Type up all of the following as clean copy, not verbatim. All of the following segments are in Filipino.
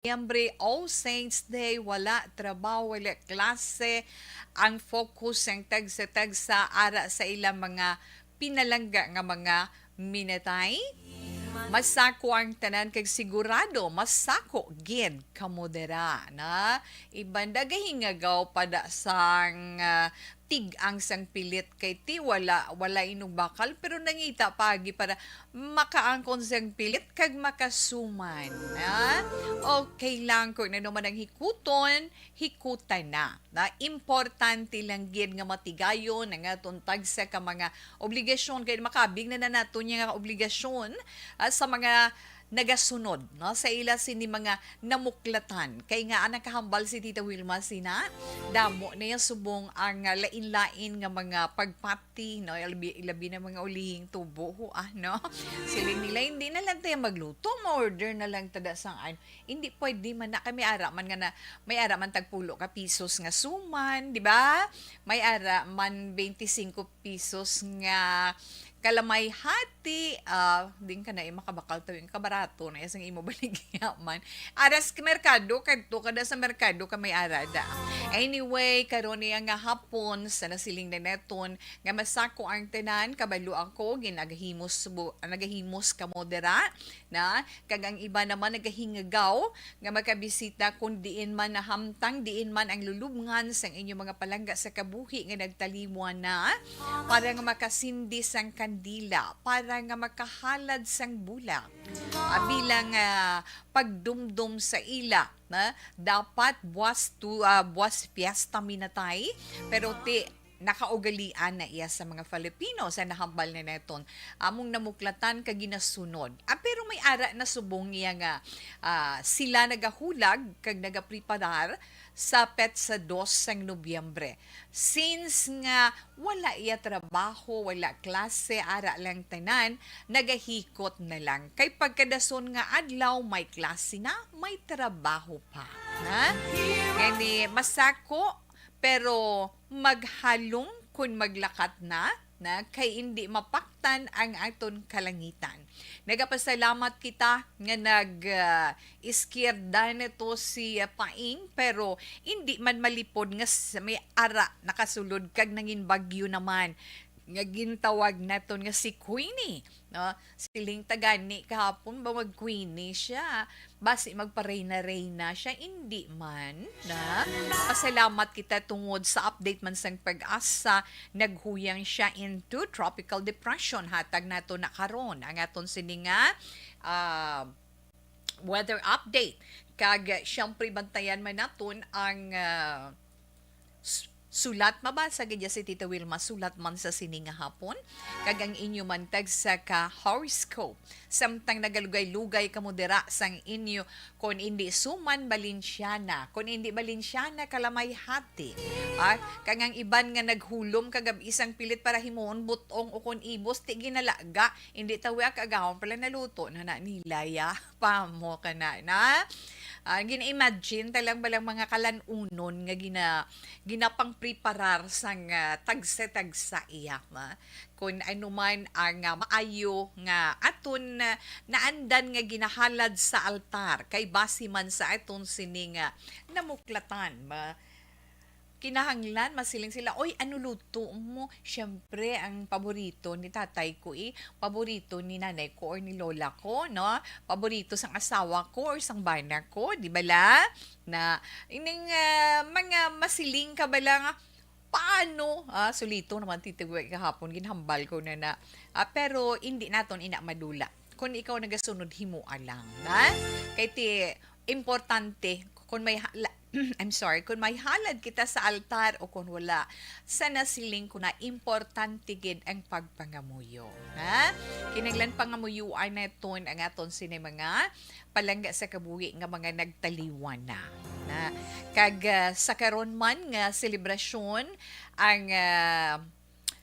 Nobyembre, All Saints Day, wala trabaho, wala klase. Ang focus ang tagsa-tagsa ara sa ilang mga pinalangga nga mga minatay. Masako ang tanan kag sigurado masako gid kamodera na ibanda gahingagaw pada sang tig-ang sang pilit kay ti wala inog bakal pero nangita pagi para makaangkon sang pilit kag makasuman na okay lang kung ano man ang hikuton hikutan na importante lang gid nga matigayon nga tuntag sa ka mga obligasyon kay makabig na nato niya nga obligasyon sa mga nagasunod no sa ila sini mga namuklatan kay nga anang kahambal si Tita Wilma sina damo na yung subong ang lain-lain nga mga pagpati no ilabi na mga ulihing tubo no siling nila hindi na lang tayo magluto ma-order na lang tada sang hindi pwede man na kami ara man nga na may ara man tagpulo ka pisos nga suman di ba may ara man 25 pesos nga kalamay hati din ka na makabakal tawing kabarato na isang imo baligya man aras ka merkado kadto kada sa merkado ka may arada anyway karon niya nga hapon sa nasiling na neton nga masako ang tanan kabalo ako nagahimos ka modera na kag ang iba naman nagahingagaw nga makabisita kun diin man na hamtang diin man ang lulubngan sang inyong mga palangga sa kabuhi nga nagtalimuan na para nga makasindi sang kandila para nga makahalad sang bulak bilang pagdumdum sa ila na dapat buwas fiesta minatay pero ti nakaugalian na iya sa mga Filipino sa nahambal na neton among namuklatan kag ginasunod pero may ara na subong niya nga sila nagahulag kag nagapreparar sa petsa 2 sang Nobyembre. Since nga wala iya trabaho, wala klase, ara lang tanan, nagahikot na lang. Kay pagkadason nga adlaw, may klase na, may trabaho pa. Na? Gani, masako, pero maghalong kung maglakat na kay hindi mapaktan ang aton kalangitan. Nagapasalamat kita nga iskierda nito si Paing pero hindi man malipod nga may ara nakasulod kag nangin bagyo naman nga gintawag naton nga si Queenie no siling tagani kahapon ba mag Queenie siya basi magpareyna-reyna siya hindi man na pasalamat kita tungod sa update man sang pag-asa naghuyang siya into tropical depression hatag nato na karon ang aton sininga weather update kag syempre bantayan man naton ang sulat mabasa gidya si Tita Wilma sulat man sa sininga hapon kag ang inyo mantag sa ka horoscope samtang nagalugay-lugay kamodera sang inyo kon hindi suman Balinsyana kon hindi Balinsyana kalamay hati kag ang iban nga naghulom kag isang pilit para himuon butong o kon ibos ti ginalaga hindi tawi kagahon pala naluto na nilaya pa mo kana na gina-imagine talang balang mga kalanunon nga ginapang preparar sang tagsa-tagsa iyak kung ano man ang maayo nga aton naandan nga ginahalad sa altar kay basi man sa aton sining namuklatan kinahanglan masiling sila oy ano luto mo syempre ang paborito ni tatay ko paborito ni nanay ko or ni lola ko no paborito sang asawa ko or sang bana ko di bala na ining mga masiling ka bala nga paano sulito naman titigway kahapon ginhambal ko na pero hindi naton ina madula kung ikaw nagasunod himo alang na kay ti importante kung may I'm sorry, kung may halad kita sa altar o kung wala, sa nasiling ko na importante gid ang pagpangamuyo. Ha? Kinaglan pangamuyuan na iton ang aton sini mga palangga sa kabuhi nga mga nagtaliwan na kag sa karon man nga selebrasyon ang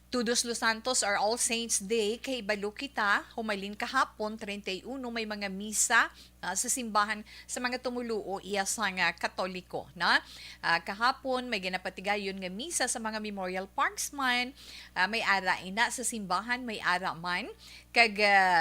Todos Los Santos or All Saints Day kay balo kita humalin kahapon 31 may mga misa sa simbahan sa mga tumuluo iya sa nga Katoliko na kahapon may ginapatigayon nga misa sa mga memorial parks man. May ara ina sa simbahan, may ara man kag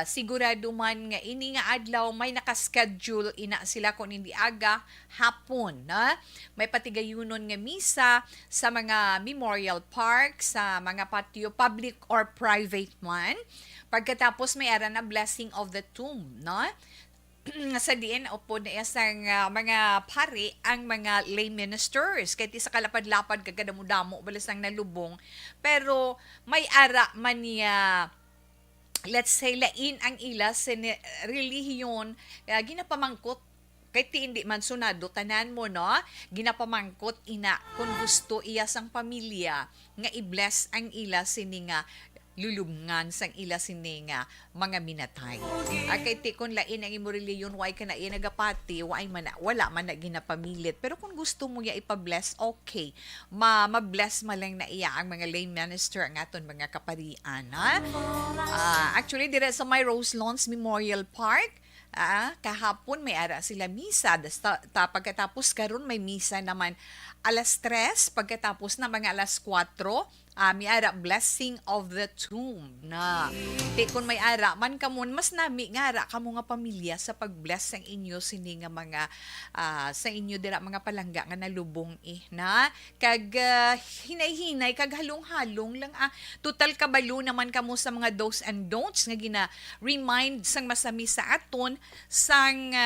sigurado man nga ini nga adlaw may nakaschedule ina sila kung hindi aga hapon na may patigayunon nga misa sa mga memorial park, sa mga patio public or private man. Pagkatapos may ara na blessing of the tomb no sa diin opo na isang mga pari ang mga lay ministers kahit sa kalapad-lapad kagadamo-damo balas ang nalubong pero may ara man niya let's say lain ang ila sa relihiyon ginapamangkot kahit hindi man sunado tanan mo no ginapamangkot ina kung gusto iya sang pamilya nga i-bless ang ila sini nga lulubngan sang ila sini nga mga minatay. Kay ti kun lain ang imo reliyon way ka na nagapati way man wala man na ginapamilit pero kung gusto mo ya ipa-bless okay ma-bless man lang na iya ang mga lay minister ang aton mga kaparian ha? Actually dire sa my Rose Lawns Memorial Park kahapon may ara sila misa pagkatapos karon may misa naman alas 3 pagkatapos na mga alas 4 may ara blessing of the tomb na di kun may ara man kamon mas nami nga ara kamo nga pamilya sa pagbless sang inyo sini nga mga sa inyo dira mga palangga nga nalubong na kag hinay-hinay kag halong-halong lang total kabalo naman kamo sa mga do's and don'ts nga gina remind sang masami sa aton sang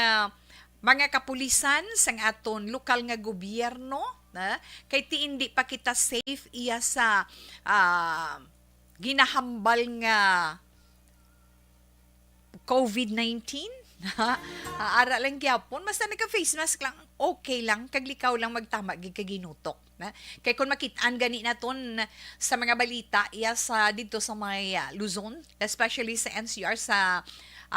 mga kapulisan sang aton lokal nga gobyerno na kay ti hindi pa kita safe iya sa ginahambal nga COVID-19 ara lang gyapon basta naka-face mask lang okay lang kaglikaw lang magtama gid kaginutok na kay kun makit-an gani naton sa mga balita iya sa dito sa may Luzon especially sa NCR sa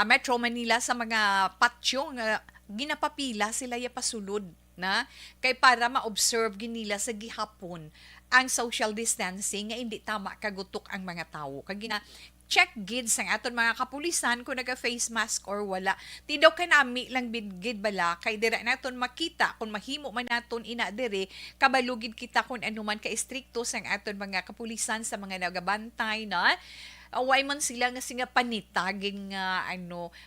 Metro Manila sa mga patio nga ginapapila sila ya pasulod na kay para ma-observe ginila sa gihapon ang social distancing nga hindi tama kagutok ang mga tawo kag gina check gid sang aton mga kapulisan kung naga face mask or wala tidaw kanami lang gid bala kay dira naton makita kung mahimo man naton ina dire kabalugid kita kung ano man ka istrikto sang aton mga kapulisan sa mga nagabantay na away man sila nga singa panitaging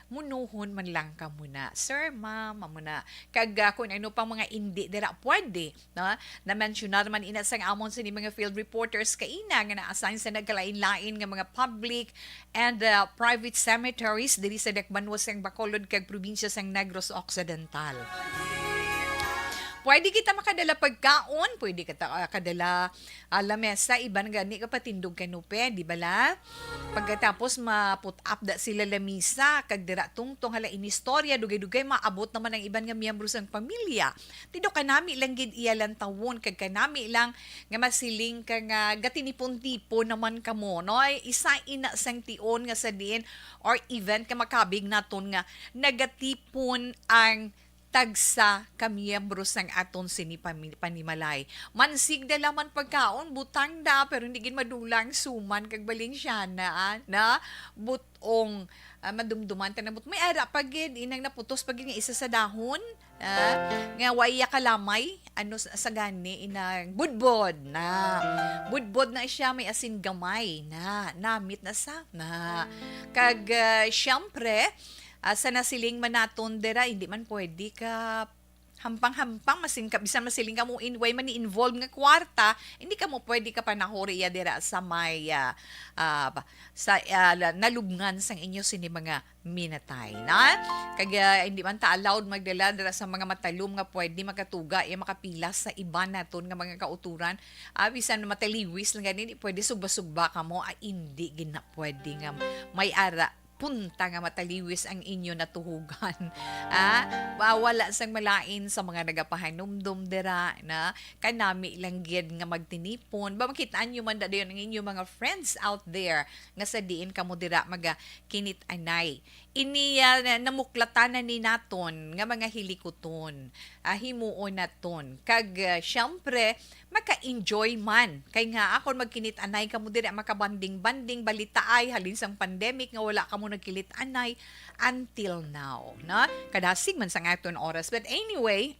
munuhon man lang ka muna. Sir, ma'am, muna. Kag kung ano pang mga indi dira pwede, na-mentionar man ina sang amon sa ni mga field reporters kaina nga na-assign sa nagkalain-lain nga mga public and private cemeteries diri sa Dakbanwas sang Bacolod kag probinsya sang Negros Occidental. Pwede kita makadala pagkaon, pwede kita kadala lamesa, iban gani ka patindog kanupe, di bala? Pagkatapos ma-put up da sila lamisa, kag dira tungtong hala inistorya, dugay-dugay maabot naman ang iban nga miyembro sang pamilya. Tido kanami lang gid iya lang tawon, kag kanami lang nga masiling ka nga gatinipon-tipon naman kamo, no? Isa ina sang tion nga sa diin or event ka makabig naton nga nagatipon ang tagsa kamiyembro sang aton sini panimalay. Mansig da laman pagkaon, butang da, pero hindi gin madulang suman kag balinsyana, na butong madumduman tanabot. May ara pagid, inang naputos pagid nga isa sa dahon, nga waya kalamay, sa gani, inang budbod, budbod na siya, may asin gamay, namit na sa, kag syempre, sa nasiling man naton dira hindi man pwede ka hampang-hampang bisan masiling ka mo way man ni-involve nga kwarta hindi ka mo pwede ka panahori ya dira sa may nalubngan sang inyo sini mga minatay na kaya hindi man ta allowed magdala dira sa mga matalom nga pwede makatuga makapila sa iba naton nga mga kauturan bisan mataliwis lang gani pwede sugba-sugba ka mo hindi gina pwede nga may ara punta nga mataliwis ang inyo natuhugan. Wala sang malain sa mga nagapahanumdum dira na kanami lang gyud nga magtinipon. Ba makitaan nyo man dayon ang inyo mga friends out there nga sa diin kamo dira maga kinit anay ini namuklatan na ni naton nga mga hilikoton, himuon naton kag syempre maka-enjoy man kay nga ako magkinit-anay kamo diri makabanding-banding balitaay halin sang pandemic nga wala kamo nagkilit-anay until now, na kadasig man sa aton oras. But anyway,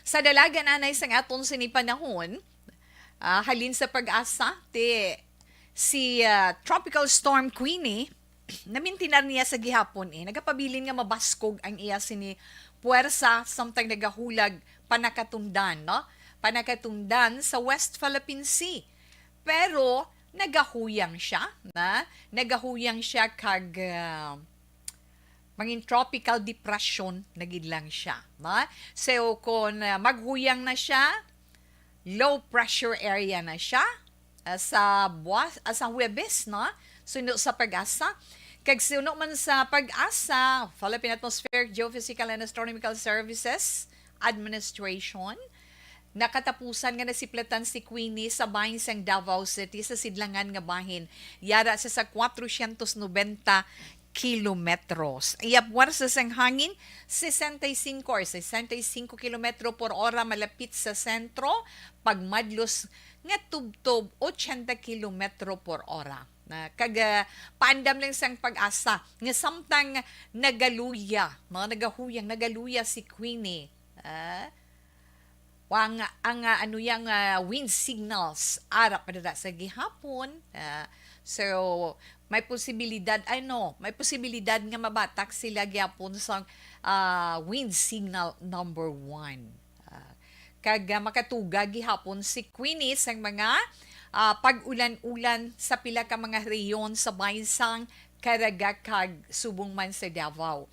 sa dalagan anay sang aton sini panahon, halin sa pag-asa si Tropical Storm Queenie namintinar niya sa gihapon nagapabilin nga mabaskog ang iya sini puwersa samtang nagahulag panakatundan, no? Panakatundan sa West Philippine Sea. Pero nagahuyang siya, nagahuyang siya kag mangin tropical depression nagid lang siya, na? So kung maghuyang na siya, low pressure area na siya sa Huwebes, no? Suno sa pag-asa. Kag suno man sa pag-asa, Philippine Atmospheric, Geophysical and Astronomical Services Administration, nakatapusan nga nasiplatan si Queenie sa bahin sang Davao City sa sidlangan nga bahin. Yara sa 490 kilometros. Iapwarsa sang hangin, 65 or 65 kilometro por hora malapit sa sentro, pagmadlos nga tubtob 80 kilometro por hora. Kag paandam lang sang pag-asa nga samtang nagaluya, mga nagaluya si Queenie. Ang ano yang wind signals ara pa sa gihapon. So may posibilidad nga mabatak sila gyapon sa wind signal number 1. Kag makatuga gihapon si Queenie sang mga pag-ulan-ulan sa pila ka mga reyon sa bansang Caraga kag subong man sa Davao.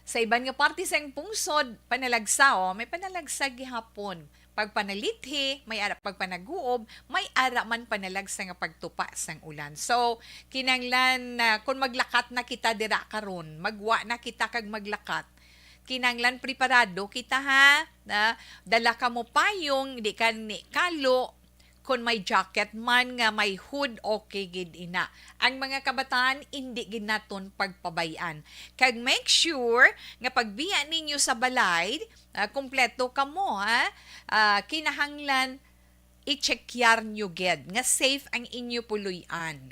Sa iban nga parte sa pungsod, panalagsa, may panalagsa gihapon. Pag panalithi, may ara pag panaguob, may ara man panalagsa nga pagtupa sang ulan. So, kinanglan kung maglakat na kita dira karon, magwa na kita kag maglakat, kinanglan preparado kita dala ka mo payong, di ka ni kalo, kung may jacket man nga may hood, okay gid ina. Ang mga kabataan hindi gid naton pagpabayan. Kag make sure nga pagbiya ninyo sa balay, kompleto kamo kinahanglan i-checkyar nyo gid nga safe ang inyo puluyan.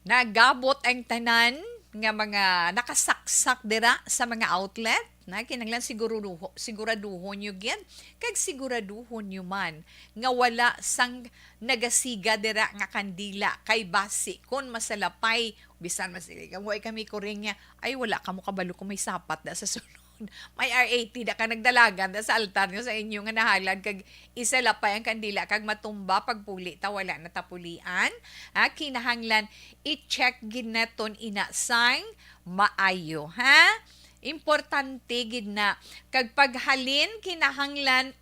Nagabot ang tanan nga mga nakasaksak dira sa mga outlet, kinanglan siguraduhon nyo gid, kag siguraduhon nyo man nga wala sang nagasiga dira nga kandila kay basi kon masalapay bisan masiligan mo kami kuring nga ay wala kamo kabalo kung may sapat da sa sunod. May R80 da ka nagdalagan da sa altar nyo sa inyo nga nahalad kag isalapay ang kandila kag matumba pagpuli ta wala na tapulian. Kinahanglan i-check gid naton ina sang maayo, Importante gid na kag paghalin kinahanglan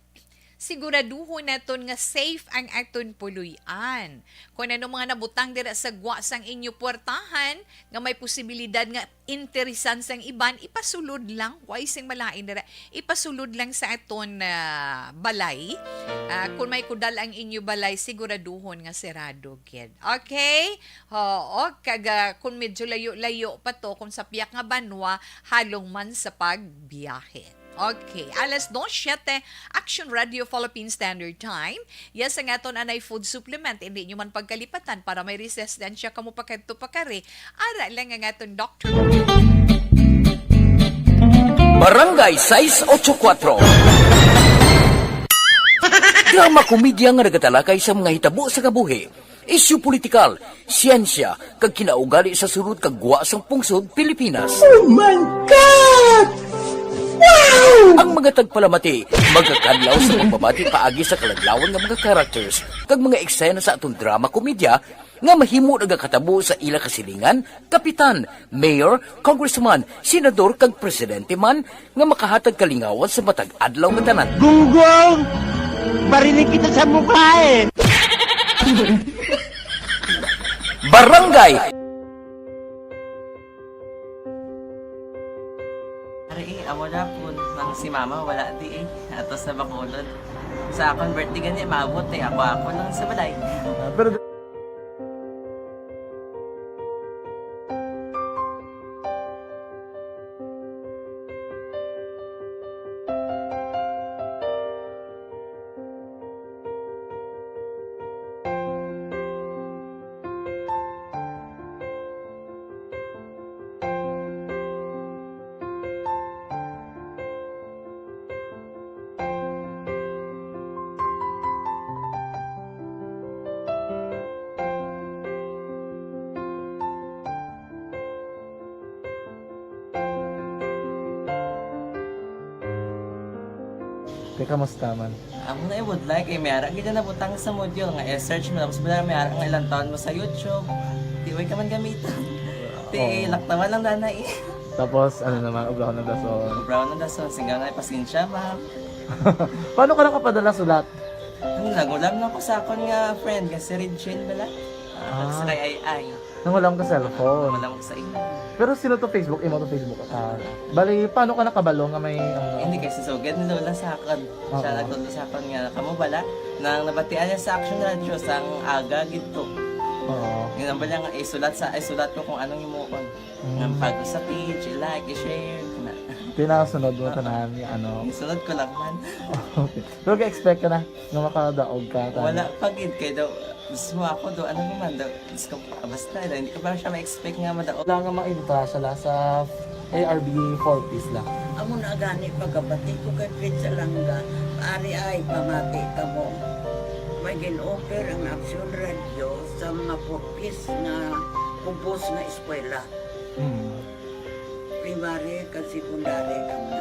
siguraduhon naton nga safe ang aton puluyan. Kung ano mga nabutang dira sa gwa sang inyo puwertahan nga may posibilidad nga interesan sang iban, ipasulod lang, why sing malain dira, ipasulod lang sa aton balay. Kung may kudal ang inyo balay, siguraduhon nga serado gid. Okay? Kag kung medyo layo-layo pa to, kung sa piyak nga banwa, halong man sa pagbiyahe. Okay, 2:07 Action Radio Philippine Standard Time. Yes, ang aton anay food supplement. Hindi nyo man pagkalipatan para may resistensya kamo pakadto pakari. Ara lang ang aton doctor. Barangay 684. Drama komedya nga nagatalakay sa mga hitabo sa kabuhi. Isyu politikal, siyensya, kag kinaugali sa surut kag guwa sang pungsod Pilipinas. Oh my God! Wow! Ang mga tagpalamati, magkakadlaw sa pagbabati paagi sa kalaglawan ng mga characters kag mga eksena sa atong drama komedya nga mahimo nagakatabo sa ila kasilingan, kapitan, mayor, congressman, senador kag presidente man nga makahatag kalingawan sa matag adlaw nga tanan. Gunggong! Barinig kita sa mukha Barangay Amo na po, nang si mama wala di atos na bakulod. Sa akong birthday gani, maabot ako nang sa balay. Pero Kaya kamusta man? Amo na would like may ara gid na butang sa module nga i-search mo tapos bala may ara nga ilang taon mo sa YouTube. Di way ka man gamitan. Di laktawan lang danay. Tapos, ano naman, ubra ko ng dason. Brown na daso singgang na pasensya ma'am. Paano ka nakapadala sulat? Nagulam na ko sa akon nga friend nga si Regine bala. Sa kay ay. Nang wala ka cellphone. Wala mo sa ina. Pero sino to Facebook? Imo to Facebook account. Bali, paano ka nakabalo nga may... Hindi kasi sugad ni Lola sa akon. Siya nagtulo sa akon nga kamo bala nang nabatian niya sa Action Radio sang aga gito. Oo. Nga bala nga isulat ko kung anong imukon. Nang pag sa page, i-like, i-share na. Pinasunod mo tanan ni ano. Isunod ko lang man. Okay. Pero ka-expect ka na nga makadaog ka. Wala pagid kay daw gusto mo ako do ano naman daw gusto ko basta daw hindi ko ba siya ma-expect nga madaog. Wala nga maibita siya sa ARB 4-piece lang. Amo na gani pagkabati ko kay Pizza Langga, ari ay pamati ka mo. May gin-offer ang Action Radio sa mga purpose na kubos na eskwela. Primary ka secondary ka na.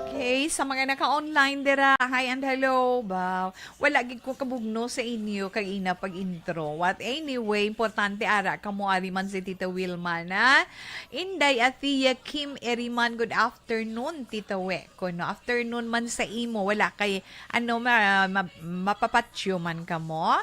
Okay, sa mga naka-online dira, hi and hello, ba. Wala gid ko kabugno sa inyo kag ina pag intro. What anyway, importante ara kamo ari man si Tita Wilma na. Inday at Tia Kim Eriman, good afternoon Tita We. Kuno afternoon man sa imo, wala kay ano mapapatyo man kamo.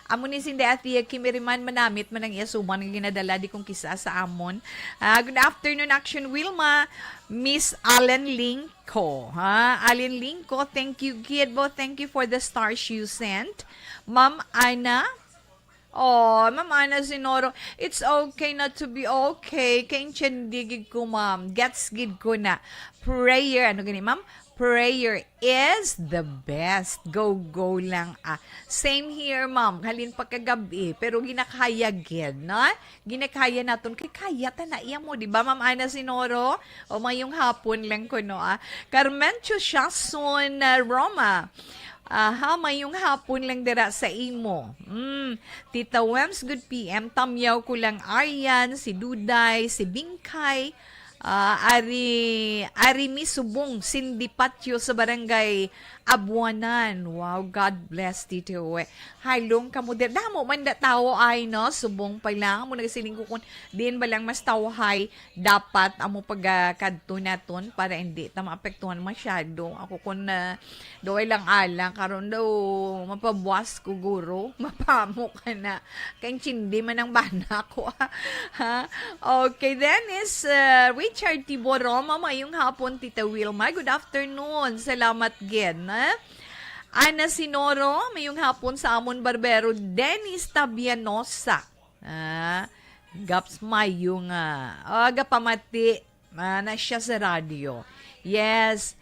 Amo ni Sinday at Tia Kim Eriman manamit man ang iyasuman nga ginadala di kong kisa sa amon. Good afternoon Action Wilma. Miss Allen Linko. Allen Linko, thank you, Gidbo. Thank you for the stars you sent. Ma'am Ana. Oh, Ma'am Ana Sinoro, it's okay not to be okay. Kaintindigig ko, ma'am. Gets gid ko na. Prayer, ano gani, ma'am? Prayer is the best. Go lang. Same here, ma'am. Halin pa kagabi. Pero ginakaya gid, na? Ginakaya naton. Kay kaya ta na iya mo, di ba, ma'am Ana Sinoro? O mayong hapon lang ko, no? Carmencio Shason Roma. Mayong hapon lang dira sa imo. Tita Wems, good PM. Tamyaw ko lang Aryan, si Duday, si Bingkay, Ari Misubong, Cindy Patio sa barangay Abuanan. Wow, God bless Tito. Halong kamo der. Damo man da tao ay no, subong pa lang mo nagsiling ko kun din ba lang mas tawhay dapat amo pagkadto naton para hindi ta maapektuhan masyado. Ako kun doy lang alang karon daw mapabuwas ko guro, mapamo ka na. Kay chindi man ang bana ko. Ha? Okay, then is Richard Tiboroma, mayong hapon Tita Wilma. Good afternoon. Salamat gen. Ana Sinoro, mayong hapon sa Amon Barbero. Dennis Tabianosa. Gaps mayong agapamati na siya sa radio. Yes.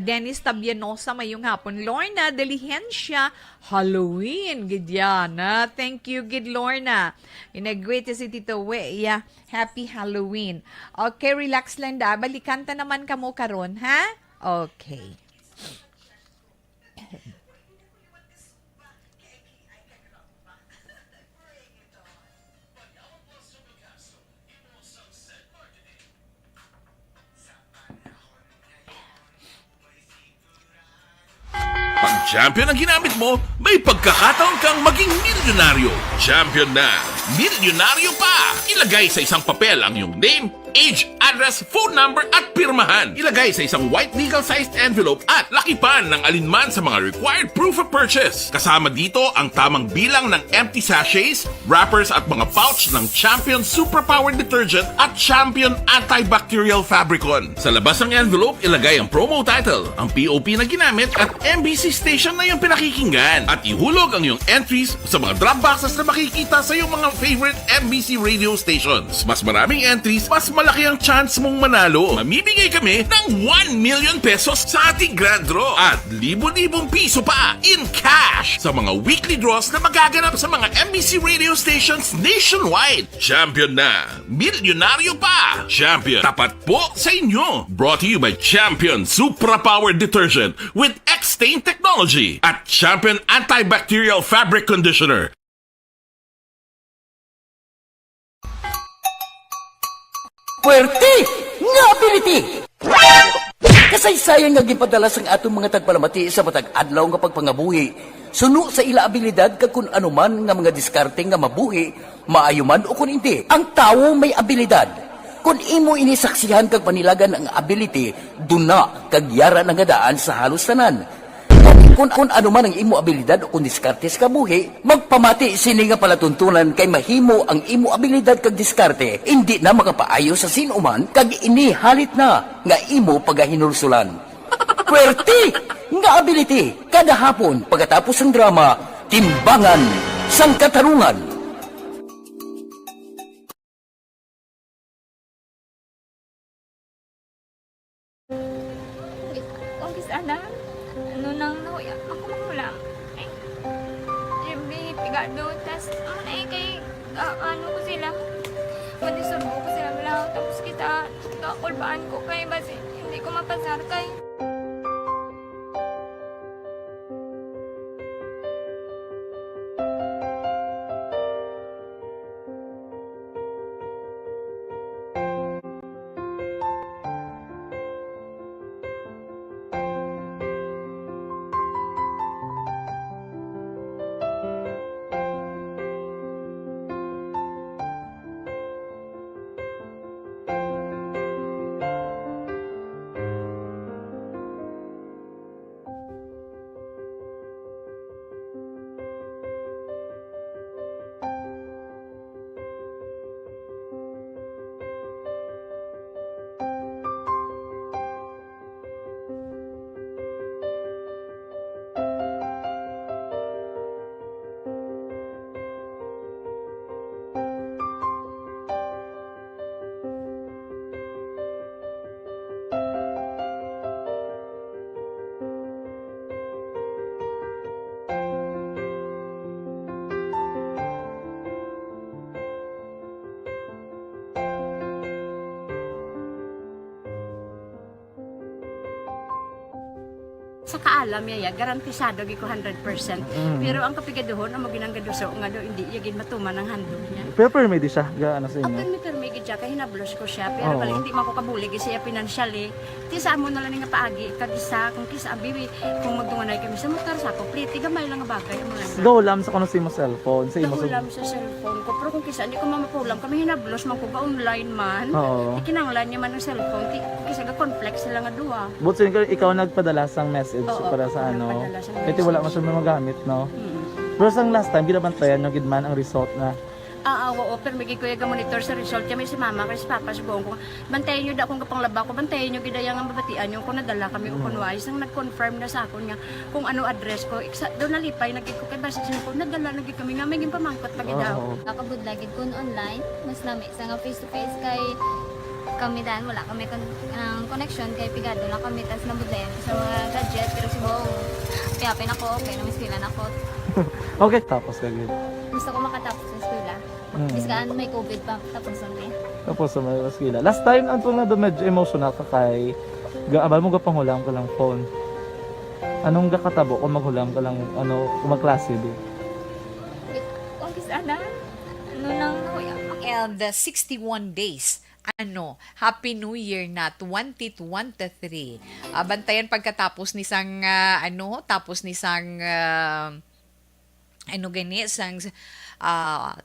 Dennis Tabianosa, mayong hapon. Lorna Diligencia, Halloween, gidyana. Thank you, gid Lorna. Inagwit si Tito We. Yeah. Happy Halloween. Okay, relax lang da. Balikan ta naman kamo karon, ha? Okay. Pag champion ang ginamit mo, may pagkakataon kang maging milyonaryo. Champion na, milyonaryo pa! Ilagay sa isang papel ang iyong name, age, address, phone number at pirmahan. Ilagay sa isang white legal-sized envelope at lakipan ng alinman sa mga required proof of purchase. Kasama dito ang tamang bilang ng empty sachets, wrappers at mga pouch ng Champion Superpower Detergent at Champion Antibacterial Fabricon. Sa labas ng envelope, ilagay ang promo title, ang POP na ginamit at MBC station na yung pinakikinggan. At ihulog ang iyong entries sa mga drop boxes na makikita sa iyong mga favorite MBC radio stations. Mas maraming entries, mas malaki ang chance mong manalo. Mamimigay kami ng 1 million pesos sa ating grand draw at libo-libong piso pa in cash sa mga weekly draws na magaganap sa mga MBC radio stations nationwide. Champion na, milyonaryo pa. Champion, tapat po sa inyo. Brought to you by Champion Supra Power Detergent with X-Stain Technology at Champion Antibacterial Fabric Conditioner. Puwerte nga ability! Kasaysayan nga gipadala sang atong mga tagpalamati sa matag adlaw nga pagpangabuhi. Suno sa ila abilidad kag kun anuman nga mga diskarte nga mabuhi, maayo man o kun hindi. Ang tawo may abilidad. Kung imo inisaksihan kag panilagan ang ability, duna kag yara nga daan sa halos tanan. Kung ano man ang imo abilidad o kung diskarte sa kabuhi, magpamati sini nga palatuntunan kay mahimo ang imo abilidad kag diskarte, hindi na makapaayo sa sinuman kag ini halit na nga imo pagahinulsulan. Pwerte nga ability kada hapon pagkatapos ng drama, Timbangan sang Katarungan. Kung sana, ano nang nauya, ako magulang. Ay, siyempre, pigado, tas, kay, ano ko sila, madisurbo ko sila lang, tapos kita, kakulbaan ko kay, basi, hindi ko mapasar kay. Sa kaalam yaya, garantisado gi ko 100%. Pero ang kapigaduhon, ang maginanggaduso, nga do, hindi yagin matuman ang handog niya. Pero permedi siya, gaano sa inyo? Ang permi siya, kaya hinablos ko siya. Pero bali, hindi man ko kabulig siya financially. Ti sa amo na lang nga paagi, kagisa, kung kisa abibi, kung magdunganay kami sa motor sa ako, pliti, gamay lang nga bagay. Gawlam sa kuno sa imo cellphone, sa imo Nahulam sa cellphone ko. Pero kung kisa, hindi ko mamapulam. Kami hinablos, man ko ba online man. Oo. Ikinanglan niya man ng cellphone. Kisa ga conflex sila nga duwa. But since ikaw nagpadala sang message Oo, para sa ako ano, nagpadala sang ito wala message. man siya magamit, no? Mm. Pero sang last time, ginabantayan nyo gidman ang result na Oo, pero may kuya ga monitor sa result kami si mama kay si papa si buong ko. Bantayan niyo da akong kapanglaba ko, bantayan niyo gidaya nga babatian yung kung nadala kami o kung wise nang nag-confirm na sa akon nga kung ano address ko. Doon nalipay nagig ko kay basta ko nadala nagig kami nga may pamangkot pag daw. Oo. Nakabudlagid ko online, mas nami sa nga face to face kay kami dahil wala kami connection kay pigado lang kami tas nabudlayan sa mga gadget pero si buong piyapin ako okay na miskilan ako. Okay, tapos kagid. Gusto ko makatapos sa eskwela. Biskaan may COVID pa tapos ang Tapos sa mga skila. Last time, ang na do medyo emotional ka kay abal mo gapanghulam ka lang phone. Anong gakatabo kung maghulam ka lang, ano, kung magklase di? kung sana, ano nang nauya. And the 61 days. Happy New Year na 2023. Bantayan pagkatapos ni sang tapos ni sang sang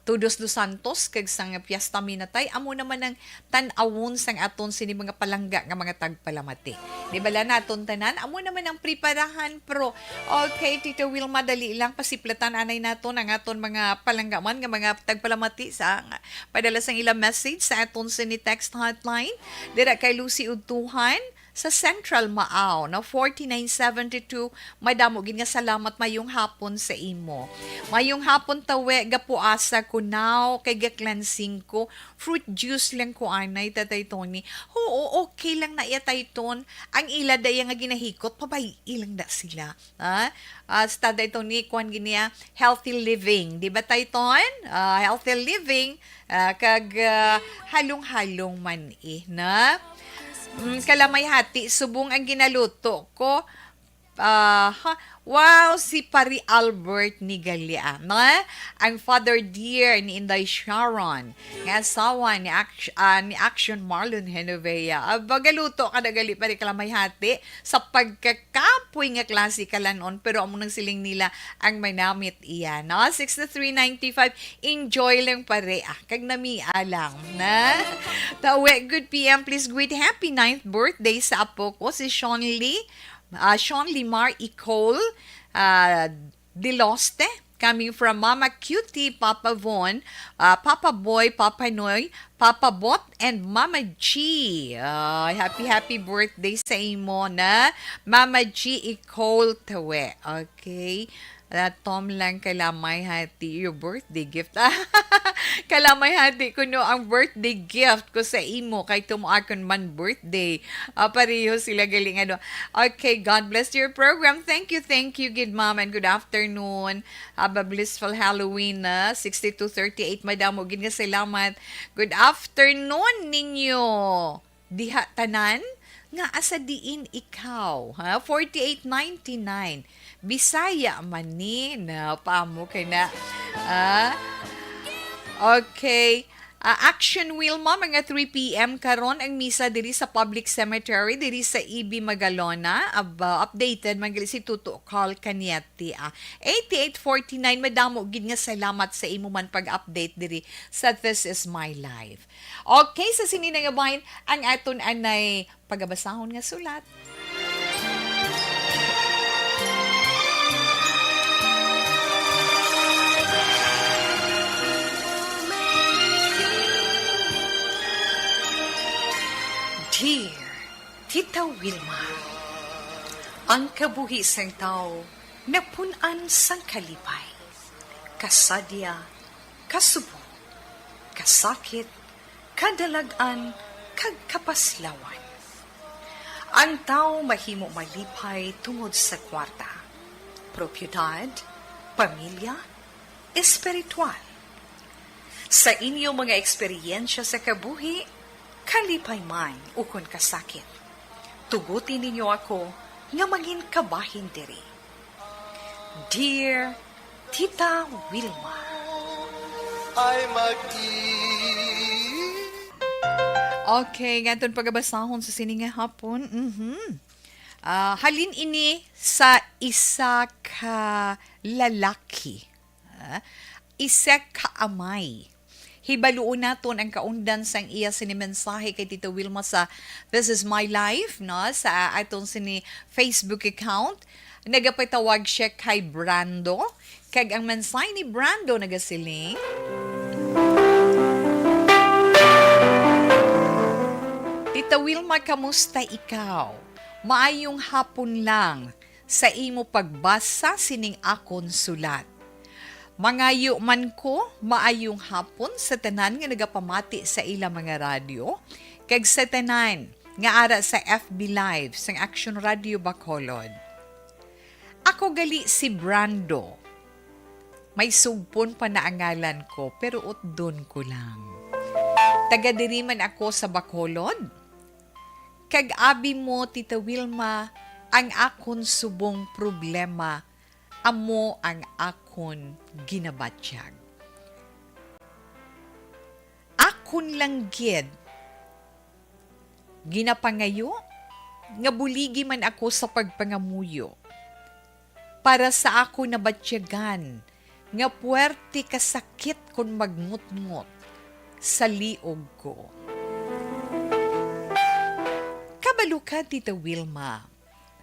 Todos dos Santos kag sang Piesta Minatay amo naman ang tan-awon sang aton sini mga palangga nga mga tagpalamati. Di bala naton tanan amo naman ang preparahan pro. Okay, Tito Wilma dali lang pasiplatan anay naton ang aton mga palangga man nga mga tagpalamati sa padala sang ilang message sa aton sini text hotline dira kay Lucy Utuhan sa Central Maaw na 4972. Madamo gid nga salamat mayong hapon sa imo. Mayong hapon tawe gapuasa ko now kay ga-cleansing ko. Fruit juice lang ko anay tatay Tony. Oo, okay lang na iya tayton. Ang ila daya nga ginahikot pabay ilang da sila. Sa tatay Tony kuan ginia healthy living, di ba tayton? Healthy living kag halong-halong man na. Kalamay hati, subong ang ginaluto ko. Wow, si Pari Albert ni Galia. Ang father dear ni Inday Sharon. Nga asawa ni Action Marlon Genovea. Bagaluto ka na gali pa rin kalamay hati sa pagkakapoy nga klase kalanon pero amo nang siling nila ang manamit iya. 6395 enjoy lang pare. Kag nami alang. Tawe, good PM. Please greet happy 9th birthday sa apo ko si Sean Lee. Sean Limar Icole Diloste, coming from Mama Cutie, Papa Von, Papa Boy, Papa Noy, Papa Bot, and Mama G. Happy birthday sa imo na Mama G Icole Tawe. Okay. Tom lang kalamay hati your birthday gift. Kalamay hati ko no ang birthday gift ko sa imo kay tumuakon man birthday. Pareho sila galing ano. Okay, God bless your program. Thank you, good mom, and good afternoon. Have a blissful Halloween na 6238 madam mo nga salamat. Good afternoon ninyo. Diha tanan nga asa diin ikaw, ha? 4899. Bisaya man ni na pamo kay na. Okay. Action Wilma, mga 3 p.m. karon ang misa diri sa public cemetery diri sa EB Magalona. Updated man si Tuto Carl Canietti. 8849 madamo gid nga salamat sa imo man pag-update diri sa This Is My Life. Okay, sa sini nga bahin ang aton anay pagabasahon nga sulat. Dear Tita Wilma, ang kabuhisang tao napunan sang kalipay, kasadya, kasubo, kasakit, kadalagan, kag kapaslawan. Ang tao mahimo malipay tungod sa kwarta, propiedad, pamilya, espiritual. Sa inyong mga eksperyensya sa kabuhi, kalipay man ukon kasakit. Tugutin ninyo ako nga maging kabahin diri. Dear Tita Wilma, Okay, ngayon pagabasahon sa sininga hapon. Halin ini sa isa ka lalaki. Isa ka amay. Hibaluon naton ang kaundan sang iya sinimensahe kay Tita Wilma sa This Is My Life, no? Sa aton sini Facebook account. Nagapatawag siya kay Brando. Kag ang mensahe ni Brando nagasiling, Tita Wilma, kamusta ikaw? Maayong hapon lang sa imo pagbasa sining akon sulat. Mangayo man ko, maayong hapon sa tanan nga nagapamati sa ilang mga radyo, kag sa tanan nga ara sa FB Live sang Action Radio Bacolod. Ako gali si Brando. May sugpon pa na ang ngalan ko, pero utdon ko lang. Taga diri man ako sa Bacolod. Kag abi mo, Tita Wilma, ang akon subong problema, amo ang akon ginabatyag. Akon lang gid ginapangayo nga buligi man ako sa pagpangamuyo para sa ako nabatyagan nga puwerte kasakit kon magngut-ngut sa liog ko. Kabalo ka, Tita Wilma,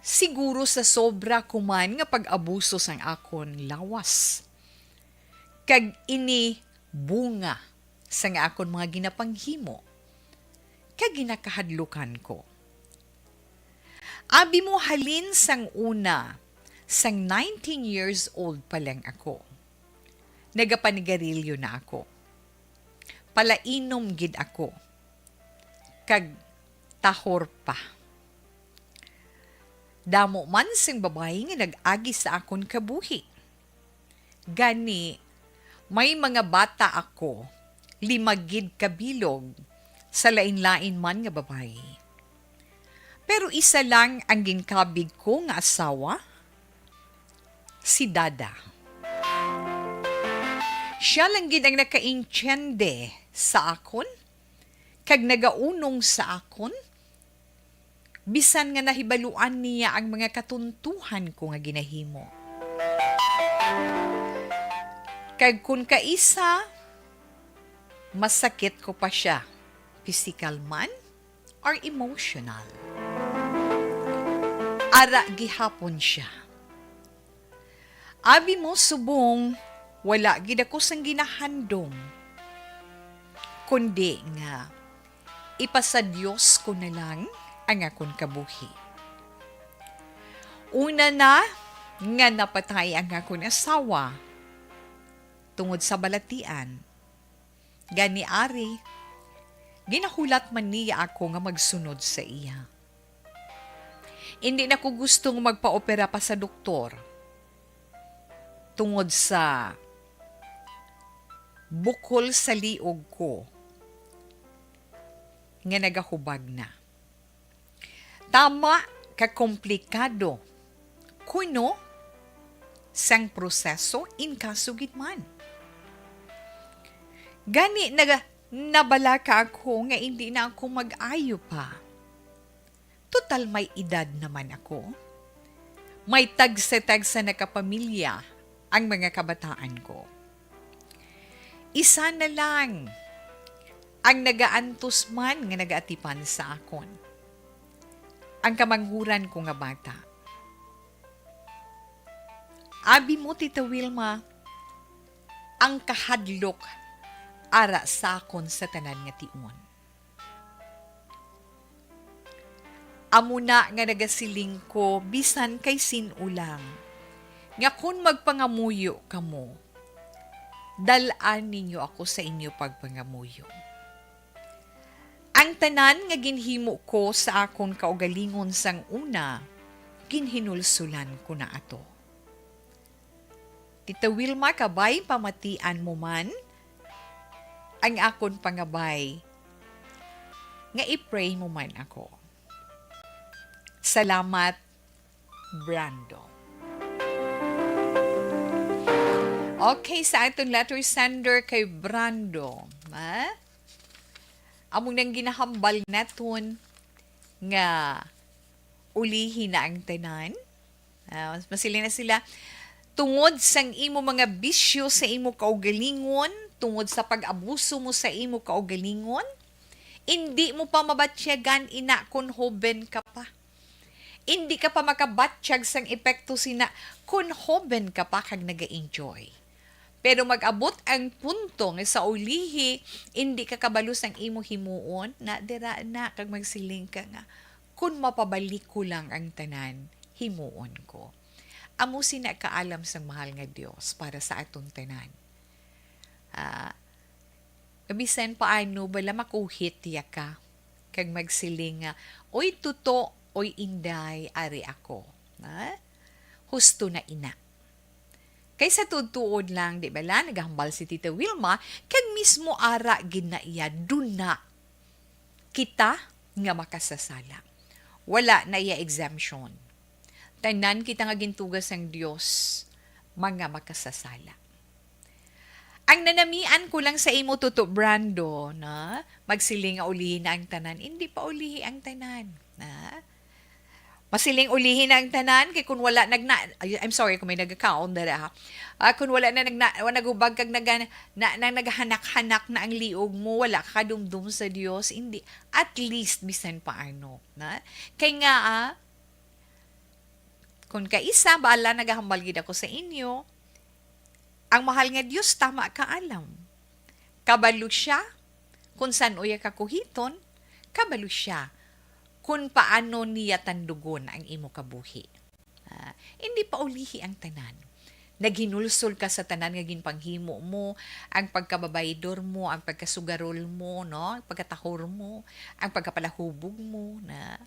siguro sa sobra kuman nga pag-abuso sang akon lawas. Kag ini bunga sang akon mga ginapanghimo. Kag ginakahadlukan ko. Abi mo halin sang una, sang 19 years old pa lang ako. Nagapanigarilyo na ako. Palainom gid ako. Kag tahor pa. Damo man sing babae nga nag-agi sa akon kabuhi. Gani, may mga bata ako, 5 gid kabilog, sa lain-lain man nga babae. Pero isa lang ang ginkabig ko nga asawa, si Dada. Siya lang gid ang nakaintyende sa akon, kag nagaunong sa akon, bisan nga nahibaluan niya ang mga katuntuhan ko nga ginahimo. Kag kun kaisa, masakit ko pa siya, physical man or emotional. Ara gihapon siya. Abi mo subong, wala gid ako sang ginahandom. Kundi nga, ipasa Diyos ko na lang ang akong kabuhi. Una na, nga napatay ang akong asawa tungod sa balatian. Gani ari, ginahulat man niya ako nga magsunod sa iya. Hindi na ko gustong magpa-opera pa sa doktor tungod sa bukol sa liog ko nga nagahubag na. Tama ka komplikado kuno sang proseso in kasugid man. Gani nabala ka ako nga hindi na ako mag-ayo pa. Total may edad naman ako. May tagsa-tagsa na kapamilya ang mga kabataan ko. Isa na lang ang nagaantos man nga nagaatipan sa akon. Ang kamanghuran ko nga bata. Abi mo, Tita Wilma, ang kahadlok ara sa akon sa tanan nga tion. Amuna nga nagasiling ko bisan kay sinulang nga kun magpangamuyo kamo, dalaan ninyo ako sa inyo pagpangamuyo. Ang tanan nga ginhimo ko sa akon kaugalingon sang una, ginhinulsulan ko na ato. Tita Wilma, kabay pamatian mo man ang akon pangabay nga i-pray mo man ako. Salamat, Brando. Okay, sa atong letter sender kay Brando. Among nang ginahambal naton nga ulihin na ang tanan. Masilin na sila. Tungod sang imo mga bisyo sa imo kaugalingon, tungod sa pag-abuso mo sa imo kaugalingon, hindi mo pa mabatyagan ina kun hoben ka pa. Hindi ka pa makabatsyag sang epekto sina kun hoben ka pa kag naga-enjoy. Pero mag-abot ang punto nga sa ulihi, hindi ka kabalo sang imo himuon, na dira na kag magsiling ka nga, kun mapabalik ko lang ang tanan, himuon ko. Amo sina kaalam sang mahal nga Dios para sa atong tanan. Bisan paano bala makuhit ya ka, kag magsiling nga, oy tuto, oy inday, ari ako. Husto na ina. Kaysa tutuod lang, di ba la, naghambal si Tita Wilma, kag mismo ara ginaiya, dun na kita nga makasasala. Wala na iya exemption. Tanan kita nga gintugas ang Dios, mga makasasala. Ang nanamian ko lang sa imo tuto, Brando, na magsiling nga ulihin na ang tanan, hindi pa ulihi ang tanan. Masiling ulihin ang tanan kay kun wala I'm sorry kung may nag-account dara ha. Kung wala na nagubag kag naghanak-hanak na ang liog mo, wala ka dumdum sa Dios, hindi at least bisan paano na kay nga kung kaisa baala nagahambal gid ako sa inyo, ang mahal nga Dios tama ka alam. Kabalo siya kung saan uya ka kuhiton, kabalo siya kung paano niya tandugon ang imo kabuhi. Hindi pa ulihi ang tanan. Naghinulsol ka sa tanan nga ginpanghimo mo, ang pagkababaydor mo, ang pagkasugarol mo, no? Ang pagkatahor mo, ang pagkapalahubog mo, na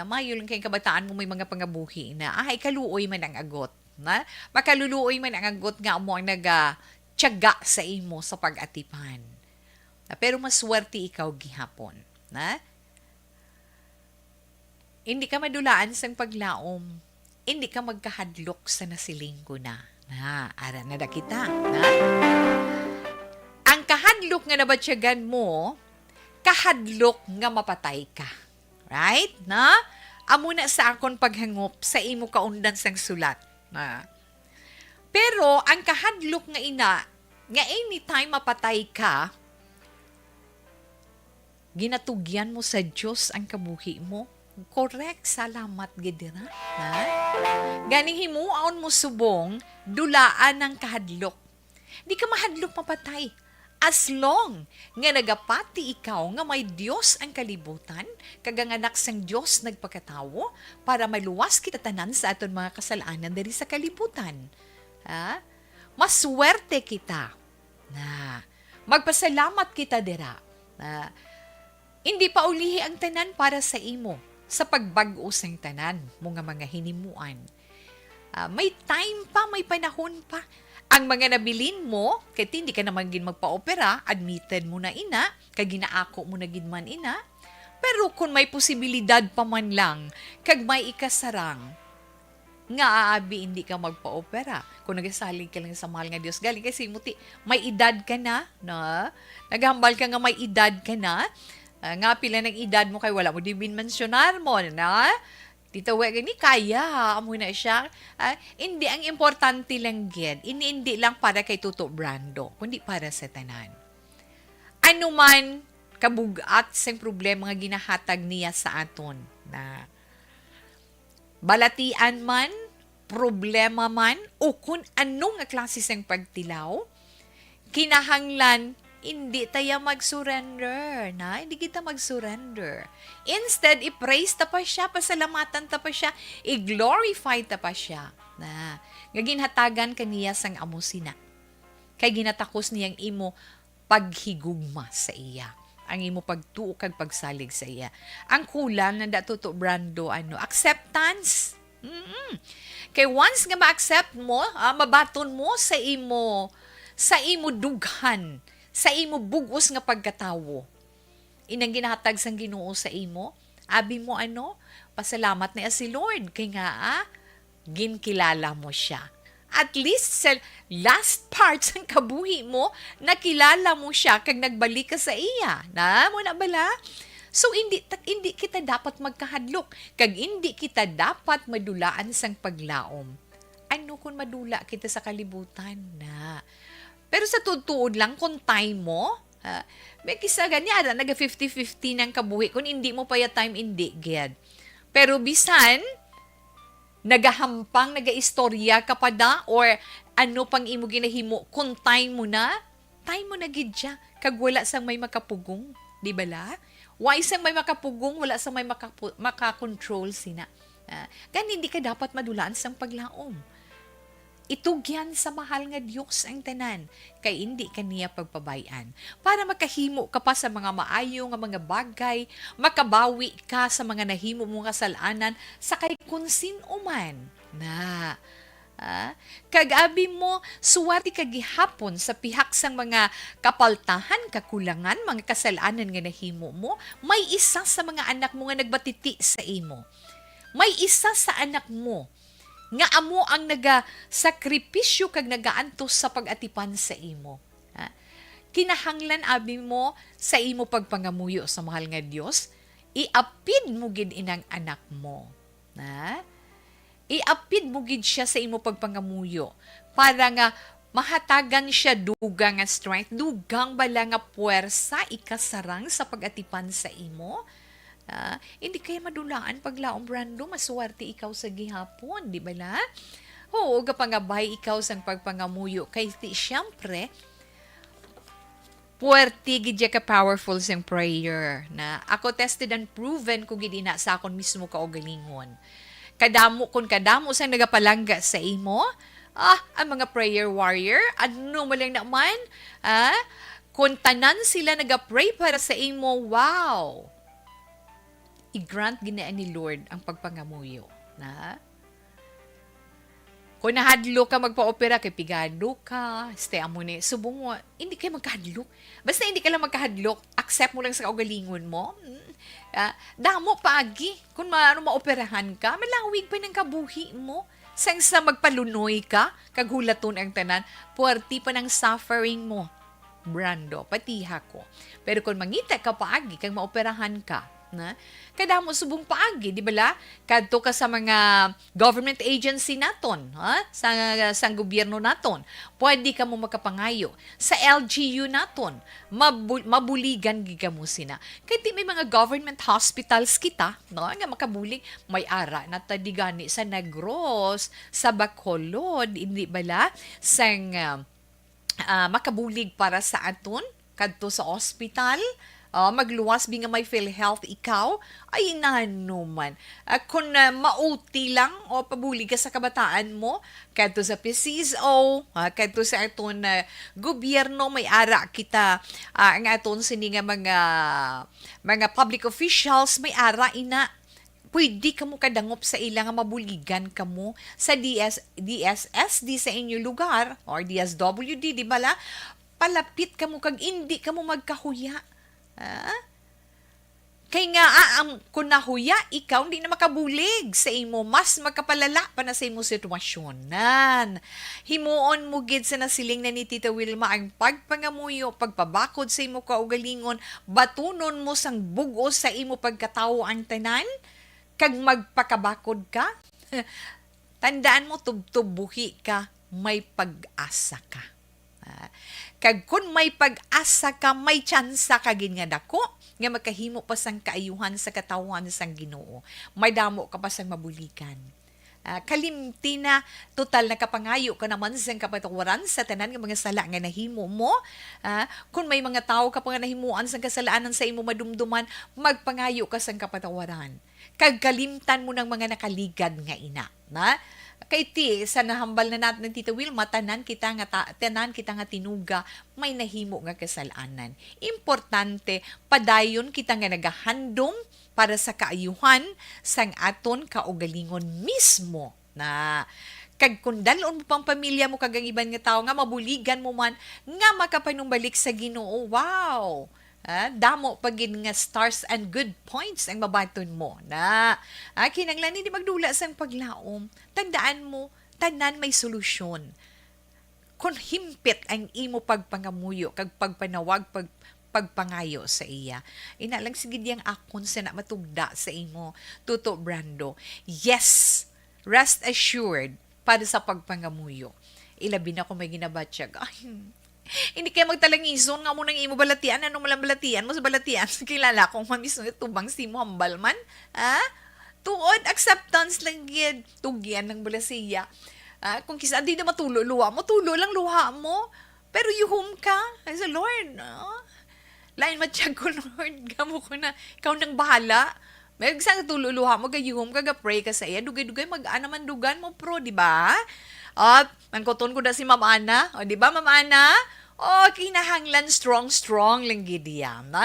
mayo lang kayong kabataan mo may mga pangabuhi na kaluoy man ang agot. Na? Makaluluoy man ang agot nga mo ang nagatiyaga sa imo sa pag-atipan. Pero maswerte ikaw gihapon. Na? Hindi ka madulaan sang paglaom. Hindi ka magkahadlok sa nasiling ko na. Na, ara na kita. Na. Ang kahadlok nga nabatsyagan mo, kahadlok nga mapatay ka. Right? Na? Amo na sa akon paghangop sa imo kaundan sang sulat. Na. Pero ang kahadlok nga ina, nga anytime mapatay ka, ginatugyan mo sa Diyos ang kabuhi mo. Correct, salamat gidira. Ha? Ganing himuon mo subong, dulaan ng kahadlok. Di ka mahadlok mapatay. As long nga nagapati ikaw nga may Diyos ang kalibutan, kaganganak sang Diyos nagpakatawo, para maluwas kita tanan sa aton mga kasalanan diri sa kalibutan. Ha? Maswerte kita. Na, magpasalamat kita dira. Na, hindi pa ulihi ang tanan para sa imo sa pagbag-o sang tanan mga hinimuan. May time pa, may panahon pa. Ang mga nabilin mo, kahit hindi ka naman gin magpa-opera, admitted mo na ina, kag ginaako mo na gid man ina, pero kung may posibilidad pa man lang, kag may ikasarang, nga aabi hindi ka magpa-opera. Kung nagasalig ka lang sa mahal nga Diyos, galing kasi muti, may edad ka na, naghambal ka nga may edad ka na, nga pila ng edad mo kay wala mo di binmensyonar mo, na? Tita gani kaya, amo na siya. Hindi, ang importante lang gid, hindi lang para kay Tuto Brando, kundi para sa tanan. Ano man kabugat sa problema nga ginahatag niya sa aton, na balatian man, problema man, o kung anong nga klase sang pagtilaw, kinahanglan, hindi tayo mag-surrender, na? Hindi kita mag-surrender. Instead, i-praise ta pa siya, pasalamatan ta pa siya, i-glorify ta pa siya, na nga ginhatagan kaniya sang amo sina. Kay ginatakos niyang imo paghigugma sa iya. Ang imo pagtuo kag pagsalig sa iya. Ang kulang nanda Tuto Brando, acceptance. Kay once nga ma-accept mo, mabaton mo sa imo dughan, sa imo bugos nga pagkatawo. Inang ginahatag sang Ginoo sa imo, abi mo pasalamat na si Lord kay nga ginkilala mo siya. At least sa last parts ng kabuhi mo, nakilala mo siya kag nagbalik ka sa iya. Na mo na bala? So hindi kita dapat magkahadlok, kag hindi kita dapat madulaan sang paglaom. Ano kung madula kita sa kalibutan na? Pero sa tutuod lang, kung time mo, may kisa ganyan, naga 50-50 ng kabuhi. Kung hindi mo pa ya time, hindi, gad. Pero bisan, nagahampang, nagaistorya ka pa da, or ano pang imo ginahimo, kung time mo na gid siya. Kag wala sang may makapugong, di bala? Why sang may makapugong, wala sang may makakontrol sina. Gan hindi ka dapat madulaan sang paglaom. Itugyan sa mahal nga Diyos ang tanan, kay hindi kaniya pagpabayan. Para makahimo ka pa sa mga maayo nga mga bagay, makabawi ka sa mga nahimo mong kasalanan, sa kay kunsin uman. Na, kag-abi mo, suwati kagihapon sa pihak sang mga kapaltahan, kakulangan, mga kasalanan nga nahimo mo, may isa sa mga anak mo nga nagbatiti sa imo. May isa sa anak mo nga amo ang naga-sakripisyo kag nagaantos sa pag-atipan sa imo. Kinahanglan abi mo sa imo pagpangamuyo sa mahal nga Dios, iapid mo gid inang anak mo. Iapid mo gid siya sa imo pagpangamuyo para nga mahatagan siya dugang nga strength, dugang bala nga puwersa ikasarang sa pag-atipan sa imo. Hindi kaya madulaan paglaom Brando, maswerte ikaw sa gihapon, di ba la? Oo, kapangabay ikaw sang pagpangamuyo, kay siyempre, puwerte gidya ka powerful sang prayer, na ako tested and proven ko gidina sa akon mismo kaugalingon. Kadamo sang nagapalangga sa imo, ang mga prayer warrior, ano mo lang naman, kung tanan sila nagapray para sa imo, wow! I-grant ginaan ni Lord ang pagpangamuyo. Na? Kung nahadlo ka magpa-opera, kay pigado ka, stay amo ni, subong mo, hindi kayo magkahadlok. Basta hindi ka lang magkahadlok, accept mo lang sa kaugalingon mo. Damo paagi, kung maoperahan ka, malawig pa ng kabuhi mo. Sang sa magpalunoy ka, kaghulaton ang tanan, puwerti pa ng suffering mo. Brando, patiha ko. Pero kung mangita ka paagi, kang maoperahan ka, na kada mo subong paagi, di ba la? Kadto ka sa mga government agency naton, ha? Sa gobyerno naton. Pwede ka mo makapangayo. Sa LGU naton, mabuligan giga mo sina. Kaya di may mga government hospitals kita, no? Nga makabulig, may ara na tadigani sa Negros, sa Bacolod, hindi ba la? Sang makabulig para sa aton, kadto sa ospital, magluwas bi nga may PhilHealth ikaw, ay nanuman. Kung mauti lang o pabuli ka sa kabataan mo, kadto sa PCSO, kadto sa aton gobyerno, may ara kita, ang aton sini nga mga public officials, may ara ina. Pwede ka mo kadangop sa ilang mabuligan ka mo sa DSS, di sa inyo lugar, or DSWD, di ba la? Palapit ka mo kag hindi ka mo magkahuya. Kaya nga, kung nahuya, ikaw hindi na makabulig sa imo, mas makapalala pa na sa imo sitwasyon. Himuon mo gid sa nasiling na ni Tita Wilma ang pagpangamuyo, pagpabakod sa imo kaugalingon, batunon mo sang bugos sa imo pagkatawo ang tanan, kag magpakabakod ka. Tandaan mo, tubtubuhi ka, may pag-asa ka. Kag kung may pag-asa ka, may tsansa ka nga dako, nga makahimo pa sang kaayuhan sa katawan sang Ginoo. May damo ka pa sang mabulikan. Kalimti na, total na kapangayo ka naman sa kapatawaran sa tanan nga mga sala nga nahimo mo. Kung may mga tao ka pa nga nahimuan sa kasalaanan sa imo madumduman, magpangayo ka sa kapatawaran. Kag kalimtan mo ng mga nakaligad nga ina. Kay ti, sa nahambal na natin ng Tita Wilma, tanan kita nga tinuga, may nahimo nga kasalanan. Importante, padayon kita nga nagahandom para sa kaayuhan sang aton kaugalingon mismo. Kag kung dalon mo pang pamilya mo kag ang iban nga tao nga mabuligan mo man nga makapanumbalik sa Ginoo. Wow! Damo pagin nga stars and good points ang mabaton mo na kinanglan hindi magdula sang paglaom. Tandaan mo, tanan may solusyon. Kung himpit ang imo pagpangamuyo kag pagpanawag pagpangayo sa iya, ina lang sige diyang akon sa na matugda sa imo, Tuto Brando. Yes, rest assured para sa pagpangamuyo. Ilabi na ko may ginabatsyag. Hindi kayo magtalangison nga mo nang imo balatian. Ano malang balatian mo sa balatian? Kilala kong mamiso tubang si mo hambal man. Tuod, acceptance lang yun. Tugyan ng balasiya. Kung kisa, di na matulo, luha mo. Tulo lang luha mo. Pero yuhum ka. Ay sa Lord. Lain matiyag ko, Lord. Gamo ko na. Ikaw nang bahala. May isang tululuha mo, gayuhum ka, pray ka sa iya. Dugay-dugay, mag-ana man dugan mo, pro, di ba? At, mangkoton ko na si Ma'am Ana. O, di ba, Ma'am Ana? Kinahanglan strong lang gid yan.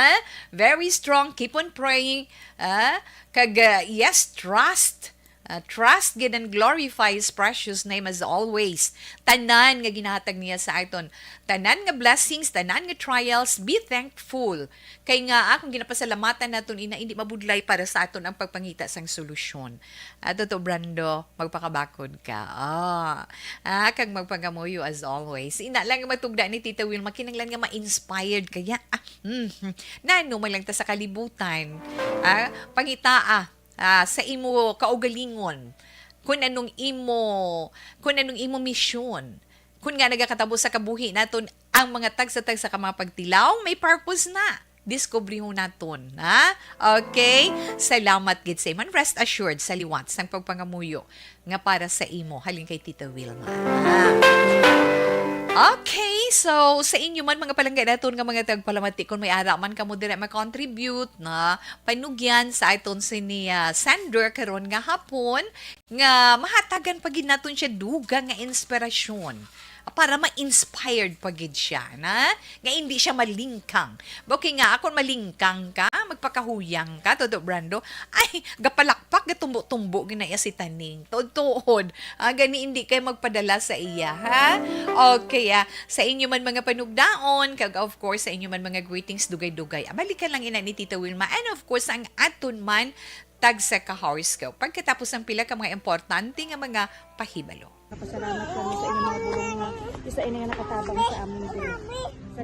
Very strong. Keep on praying. Yes, trust. Trust gid and glorify His precious name as always. Tanan nga ginahatag niya sa aton. Tanan nga blessings, tanan nga trials, be thankful. Kay nga akong ginapasalamatan naton ina, hindi mabudlay para sa aton ang pagpangita sang solusyon. Toto Brando, magpakabakod ka. Kag magpagamuyo as always. Ina lang matugda ni Tita Wilma, kinanglan nga ma-inspired kaya. Nano man lang ta sa kalibutan. Pangita sa imo kaugalingon, kung anong imo misyon, kung nga nagakatabo sa kabuhi naton ang mga tagsa-tagsa ka mga pagtilaw, may purpose na. Discovery ho naton. Okay? Salamat gid sa iman. Rest assured sa liwat sang pagpangamuyo nga para sa imo halin kay Tita Wilma. Okay, so sa inyo man mga palangga naton nga mga tagpalamati kung may ara man kamo dire ma-contribute na panugyan sa aton sini Sander karon nga hapon nga mahatagan pagid naton siya dugang nga inspirasyon. para ma-inspired pagid siya na nga hindi siya malingkang. Okay nga ako malingkang ka, magpakahuyang ka todo Brando. Ay gapalakpak gatumbo-tumbo ginaya si taning. Tuod-tuod. Gani hindi kay magpadala sa iya ha. Okay sa inyo man mga panugdaon kag of course sa inyo man mga greetings dugay-dugay. Balikan lang ina ni Tita Wilma and of course ang aton man tag sa ka-horoscope. Pagkatapos ng pila ka mga importante nga mga pahibalo. Pasalamat kami sa inyong mga bulong nga isa ini nga nakatabang sa amin din. Sa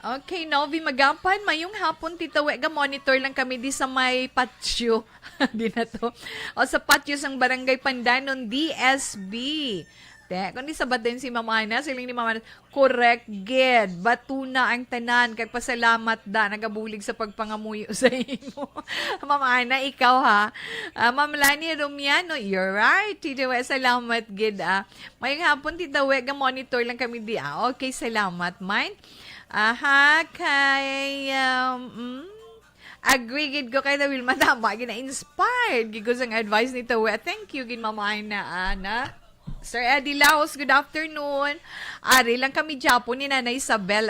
Okay, Novi Magapan, mayong hapon Tita Wega, monitor lang kami di sa may patio. Di na to. O sa patio sang Barangay Pandanon, DSB. Kundi sa batin si Mama Ana, siling ni Mama Ana, correct, ged, batuna ang tanan, kag pasalamat da, nagabulig sa pagpangamuyo sa imo. Mama Ana, ikaw ha. Ma'am Lani Romiano, you're right. Tita We, salamat, ged Mayong hapon, Tita We, monitor lang kami di Okay, salamat, man. Agree gid ko kay Wilma, tama, gina-inspired. Gid ko sang advice ni Tawe. Thank you, gid Mama Ana, Sir Eddie Laos, good afternoon. Ari lang kami Japon ni Nanay Isabel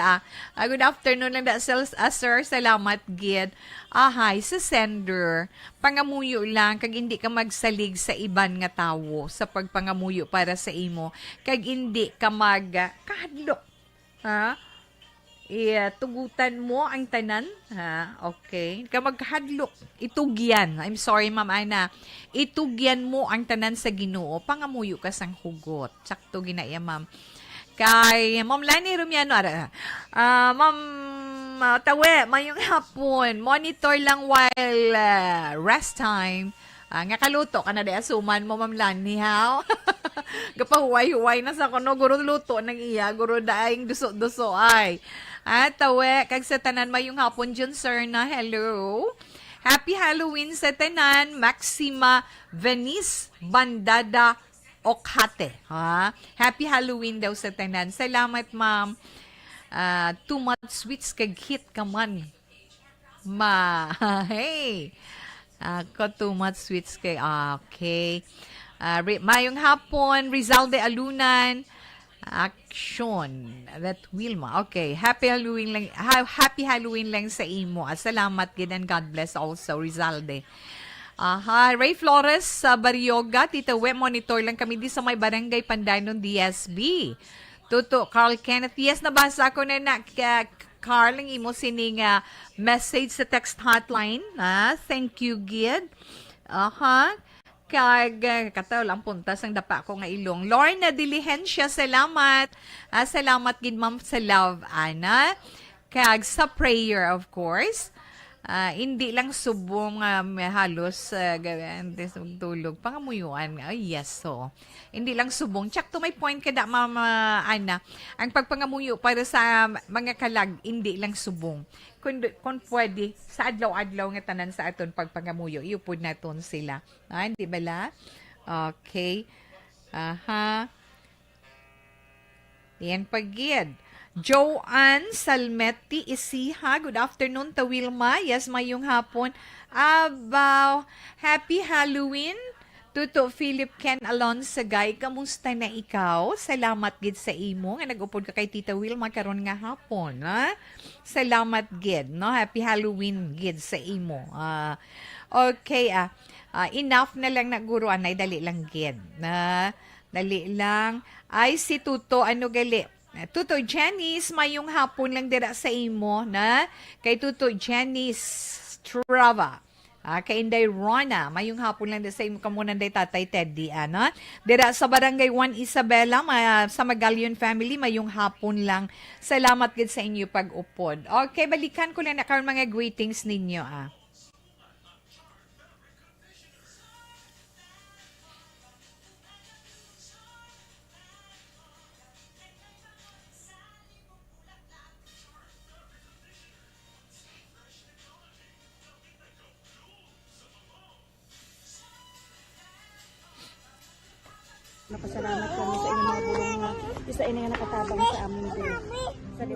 good afternoon lang sir, salamat gid. Hi sa sender. Pangamuyo lang kag hindi ka magsalig sa iban nga tawo sa pagpangamuyo para sa imo. Kag hindi ka kahadlok. Tugutan mo ang tanan, okay? Ka maghadlok, itugyan. I'm sorry, Ma'am Ana. Itugyan mo ang tanan sa Ginoo, pangamuyo ka sang hugot. Sakto ginaya, Ma'am. Kay Ma'am Lani Rumiano, Ma'am Tawe, mayong hapon, monitor lang while rest time. Nga kaluto ka na di asuman mo, Ma'am Lani, ha? Gapahuway-huway na sa kuno, guro luto ng iya, guro daing duso-duso ay. Tawe, kag sa tanan mayong hapon dyan, sir, na hello. Happy Halloween sa tanan, Maxima Venice Bandada Okhate. Happy Halloween daw sa tanan. Salamat, ma'am. Too much sweets kag hit ka man. Hey. Ako too much sweets kay. Okay. Mayong hapon, Rizalde Alunan. Action that Wilma. Okay, happy Halloween lang sa imo. Salamat gid and God bless also Rizalde. Ray Flores sa Barioga, Tita We, monitor lang kami di sa may Barangay Pandanon DSB. Tuto Carl Kenneth. Yes, nabasa ko na Carl ang imo sining message sa text hotline. Thank you gid. Kag kataw lang punta sang dapa ko nga ilong. Lorna Diligencia, salamat. Salamat gid ma'am sa love, Ana. Kag sa prayer, of course. Hindi lang subong halos tulog pangamuyuan. Yes, so. Hindi lang subong. Check to my point kada Mama Ana. Ang pagpangamuyo para sa mga kalag, hindi lang subong. Kung pwede, sa adlaw-adlaw nga tanan sa aton pagpangamuyo, iupod naton sila. Di ba la? Okay. Yan pagid. Joanne Salmetti Isiha, good afternoon ta Wilma. Yes, mayong hapon. Happy Halloween. Tuto Philip Ken Alonsagay, kamusta na ikaw? Salamat gid sa imo nga nag-upod ka kay Tita Wilma karon nga hapon, Salamat gid, no? Happy Halloween gid sa imo. Okay, enough na lang na guro anay, dali lang gid. Dali lang. Ay si Tuto gali? Tuto Janice, mayong hapon lang dira sa imo, na? Kay Tuto Janice Trava. Kay Inday Rona, mayong hapon lang sa imo kamunan day Tatay Teddy, Dira sa Barangay 1 Isabela, sa Magalion family, mayong hapon lang. Salamat gid sa inyo pag-upod. Okay, balikan ko lang na karon mga greetings ninyo, Napasalamat kami sa inyong mga bulong nga isa ini nga nakatabang sa amin din. Sa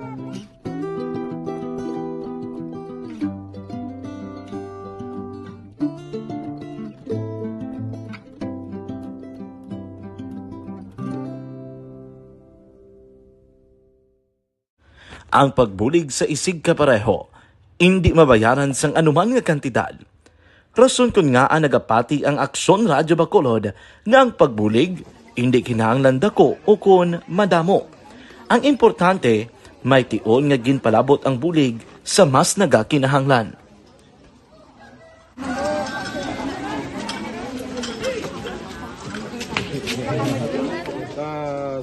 Ang pagbulig sa isig kapareho, hindi mabayaran sang anuman nga kantidad. Rason kun nga ang nagapati ang Aksyon Radyo Bacolod nga ang pagbulig, hindi kinahanglan dako o kun madamo. Ang importante, may tion nga ginpalabot ang bulig sa mas nagakinahanglan.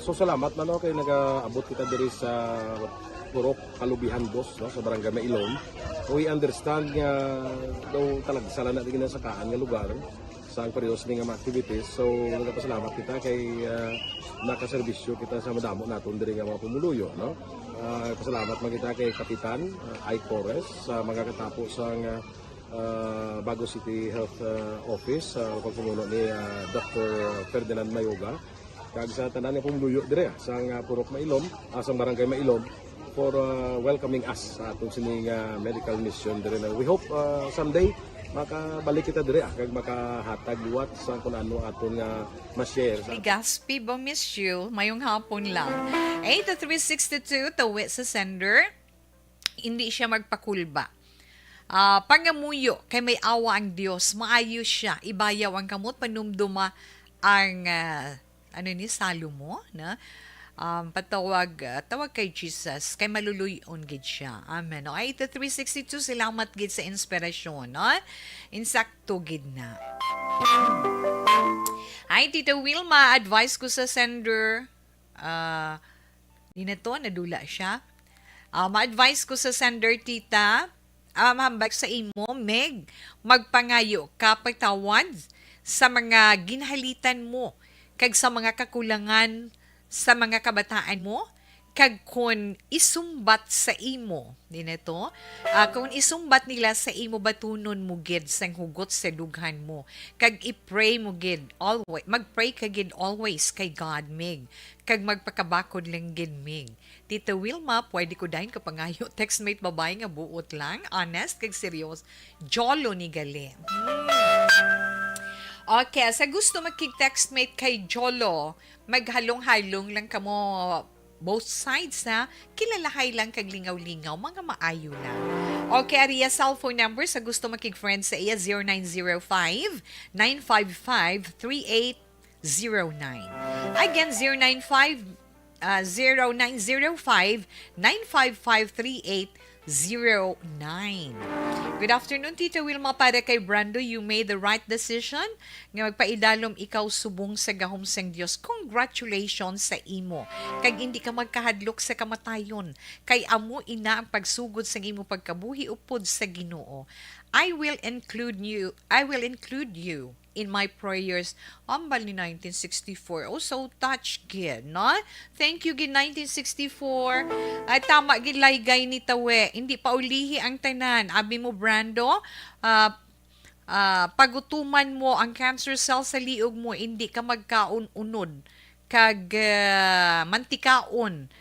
So salamat na no kay nagaabot kita diri sa Purok Kalubihan Boss no sa Barangay Mailom. We understand nga daw talagsala na din sa kaan nga lugar sa ang periyos ni nga mga activities. So nagapasalamat kita kay nakaserbisyo kita sa madamo naton diri nga mga pumuluyo no. Pasalamat man kita kay Kapitan I. Torres sa mga katapos ang Bago City Health Office sa lokal pumuno ni Dr. Ferdinand Mayoga. Kag sa tanan nga pumuluyo dire sa Purok Mailom, sa Barangay Mailom for welcoming us sa atong sining medical mission dire. We hope someday makabalik kita dire kag makahatag liwat sa kun ano aton nga ma-share sa Gaspi ba miss you? Mayong hapon lang. 8-362, tawid sa sender. Hindi siya magpakulba. Pangamuyo, kay may awa ang Diyos, maayos siya. Ibayaw ang kamot, panumduma ang salo mo, na? Tawag kay Jesus, kay maluluyon gid siya. Amen. O, 8-362, salamat gid sa inspirasyon, no? Insakto gid na. Ay, Tita Wilma, advice ko sa sender, di na to, nadula siya. Ma-advise ko sa sender, Tita, mahambak sa imo, Meg, magpangayo ka pagtawad sa mga ginhalitan mo, kag sa mga kakulangan sa mga kabataan mo, kag kung isumbat sa imo, dinito, kung isumbat nila sa imo batunon mo gid sang hugot sa dughan mo, kag i-pray mo gid always, mag-pray ka gid always kay God, Mig, kag magpakabakod lang gid, Mig. Tita Wilma, pwede ko dahin kapangayo, textmate babae nga buot lang, honest kag serious, jolo ni gali. Okay, sa gusto makik-textmate kay Jolo, maghalong-halong lang kamo both sides ha. Kilalahay lang kag lingaw-lingaw, mga maayo lang. Okay, Aria, cellphone number sa gusto makik-friend sa iya 0905-955-3809. Again, 0905-955-3809. Good afternoon, Tita Wilma. Para kay Brando, you made the right decision nga magpaidalom ikaw subong sa gahom sang Dios. Congratulations sa imo. Kag hindi ka magkahadlok sa kamatayon. Kay amo ina ang pagsugod sa imo pagkabuhi upod sa Ginoo. I will include you in my prayers. Ambal ni 1964. Oh, so touch gid, no? Thank you gid 1964. Ay tama gid laygay ni Tawe. Hindi pa ulihi ang tanan. Abi mo Brando, pagutuman mo ang cancer cell sa liog mo, hindi ka magkaon-unod kag mantikaon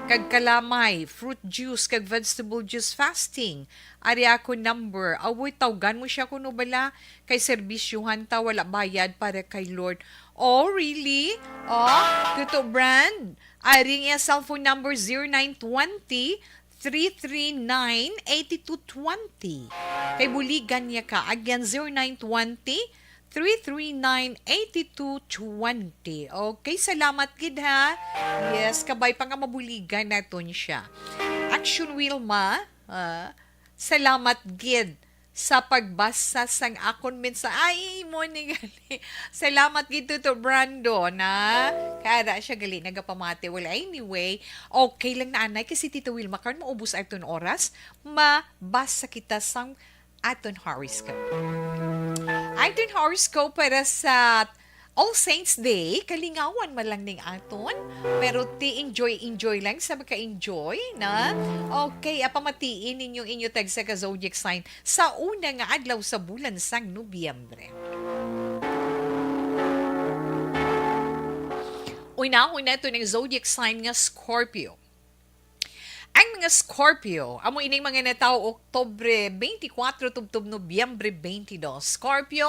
kag kalamay, fruit juice, kag vegetable juice fasting. Ari ako number. Awoy, tawgan mo siya kuno bala. Kay serbisyuhan ta, wala bayad para kay Lord. Oh, really? Oh, tuto brand. Ari nga cellphone number 0920-339-8220. Kay buligan niya ka. Again, 0920-339-8220. Okay, salamat gid ha. Yes, kabay pa nga mabuligan naton siya. Action Wilma, salamat gid sa pagbasa sang akon mensa. Ay, mo ni gali. Salamat gid to Brando na kaya siya gali nagapamate. Well, anyway, okay lang na anay kasi Tito Wilma karon maubos aton oras, mabasa kita sang aton horoscope. Aton horoscope para sa All Saints Day, kalingawan man lang ning aton, pero enjoy lang sa maka-enjoy na. Okay, apamatiin inyo tag sa ka-zodiac sign sa una nga adlaw sa bulan sang Nobyembre. Una ito ng zodiac sign nga Scorpio. Ang mga Scorpio, amo ining mga natao Oktubre 24 tubtob Nobyembre 22. Scorpio,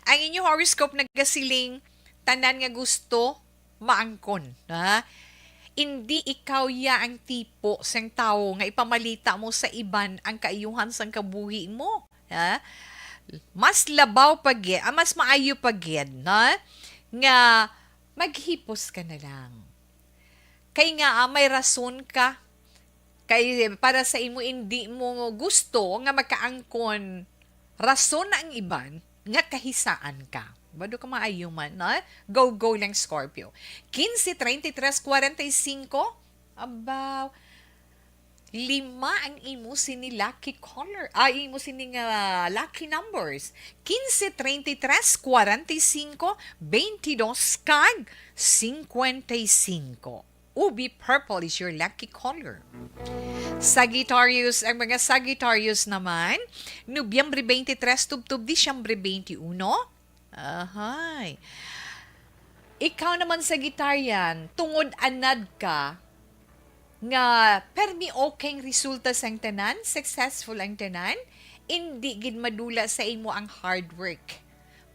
ang inyong horoscope nagasiling tanan nga gusto maangkon, ha? Hindi ikaw ya ang tipo sang tao nga ipamalita mo sa iban ang kaayuhan sang kabuhi mo. Ha? Mas labaw pagid, mas maayo pagid, na nga maghipos ka na lang. Kay nga may rason ka, kay para sa imo hindi mo gusto nga magkaangkon rason na ang iban nga kahisaan ka. Bado ka maayo man, na? Go lang Scorpio. 15-33-45, abaw, 5 ang imo sini lucky color. Imo sini nga lucky numbers. 15-33-45, 22 kag 55. Ubi purple is your lucky color. Sagittarius, ang mga Sagittarius naman, Nobyembre 23 tubtub Disyembre 21. Ahay. Ikaw naman Sagittarian, tungod anad ka, nga permi okay resulta sang tanan, successful ang tanan, hindi gid madula sa imo ang hard work.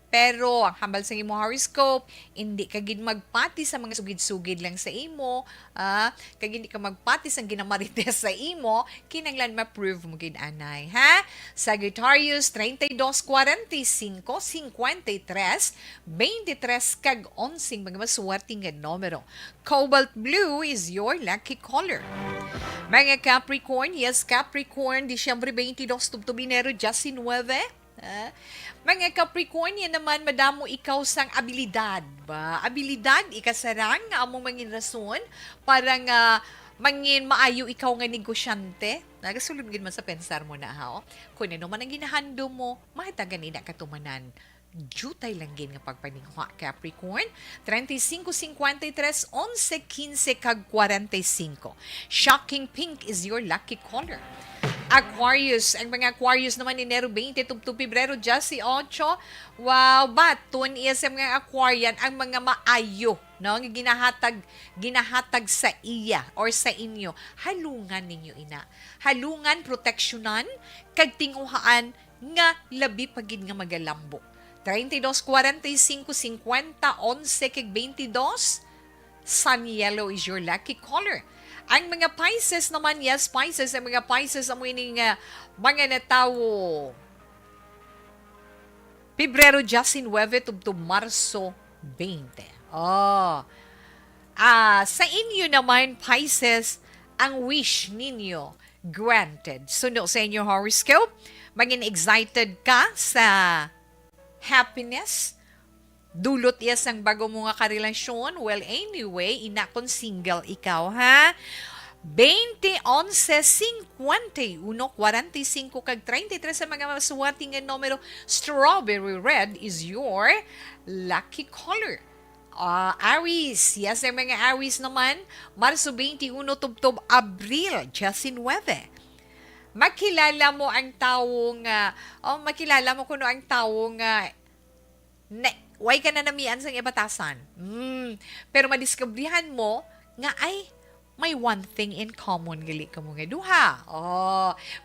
Pero ang hambal sa imo horoscope, hindi ka gid magpati sa mga sugid-sugid lang sa imo, kag hindi ka magpati sa ginamarites sa imo, kinanglan ma-prove mo gid anay, ha? Sagittarius 32-45, 53, 23 kag 11 mga maswerte nga numero. Cobalt blue is your lucky color. Mga Capricorn, yes Capricorn, Disyembre 22 tubtub Enero 19. Mga Capricorn, yan naman, madamo ikaw sang abilidad ba? Abilidad, ikasarang nga among mangin rason para nga mangin maayo ikaw nga negosyante. Nagasulod gid man sa pensar mo na, ha? Kung ano man ang ginahando mo, mahitagan ina katumanan. Jutay lang gin nga pagpaningwa, Capricorn. 35-53, 11-15 kag 45. Shocking pink is your lucky color. Aquarius, ang mga Aquarius naman Enero 20 tubtub Pebrero 18. Wow, baton iya sa mga Aquarian ang mga maayo, no? Ginahatag sa iya or sa inyo. Halungan ninyo ina. Halungan, proteksyonan, kag tinguhaan nga labi pagid nga magalambok. 32-45, 50, 11 kag 22. Sun yellow is your lucky color. Ang mga Pisces naman, yes, Pisces, ang mga Pisces ang mga natawo. Pebrero 19 tubtub Marso 20. Sa inyo naman, Pisces, ang wish ninyo granted. Suno sa inyo horoscope, maging excited ka sa happiness, dulot yes ang bago mo nga karelasyon. Well, anyway, ina kung single ikaw, ha? 20, 11, 51, 45, kag 33 sa mga maswerte nga numero. Strawberry red is your lucky color. Aries, yes, ang mga Aries naman, Marso 21, tubtob Abril 19. Makilala mo ang taong, makilala mo kuno ang taong, way ka na namian sa ibatasan. Pero madiskubrihan mo nga ay may one thing in common gali ka mo nga duha.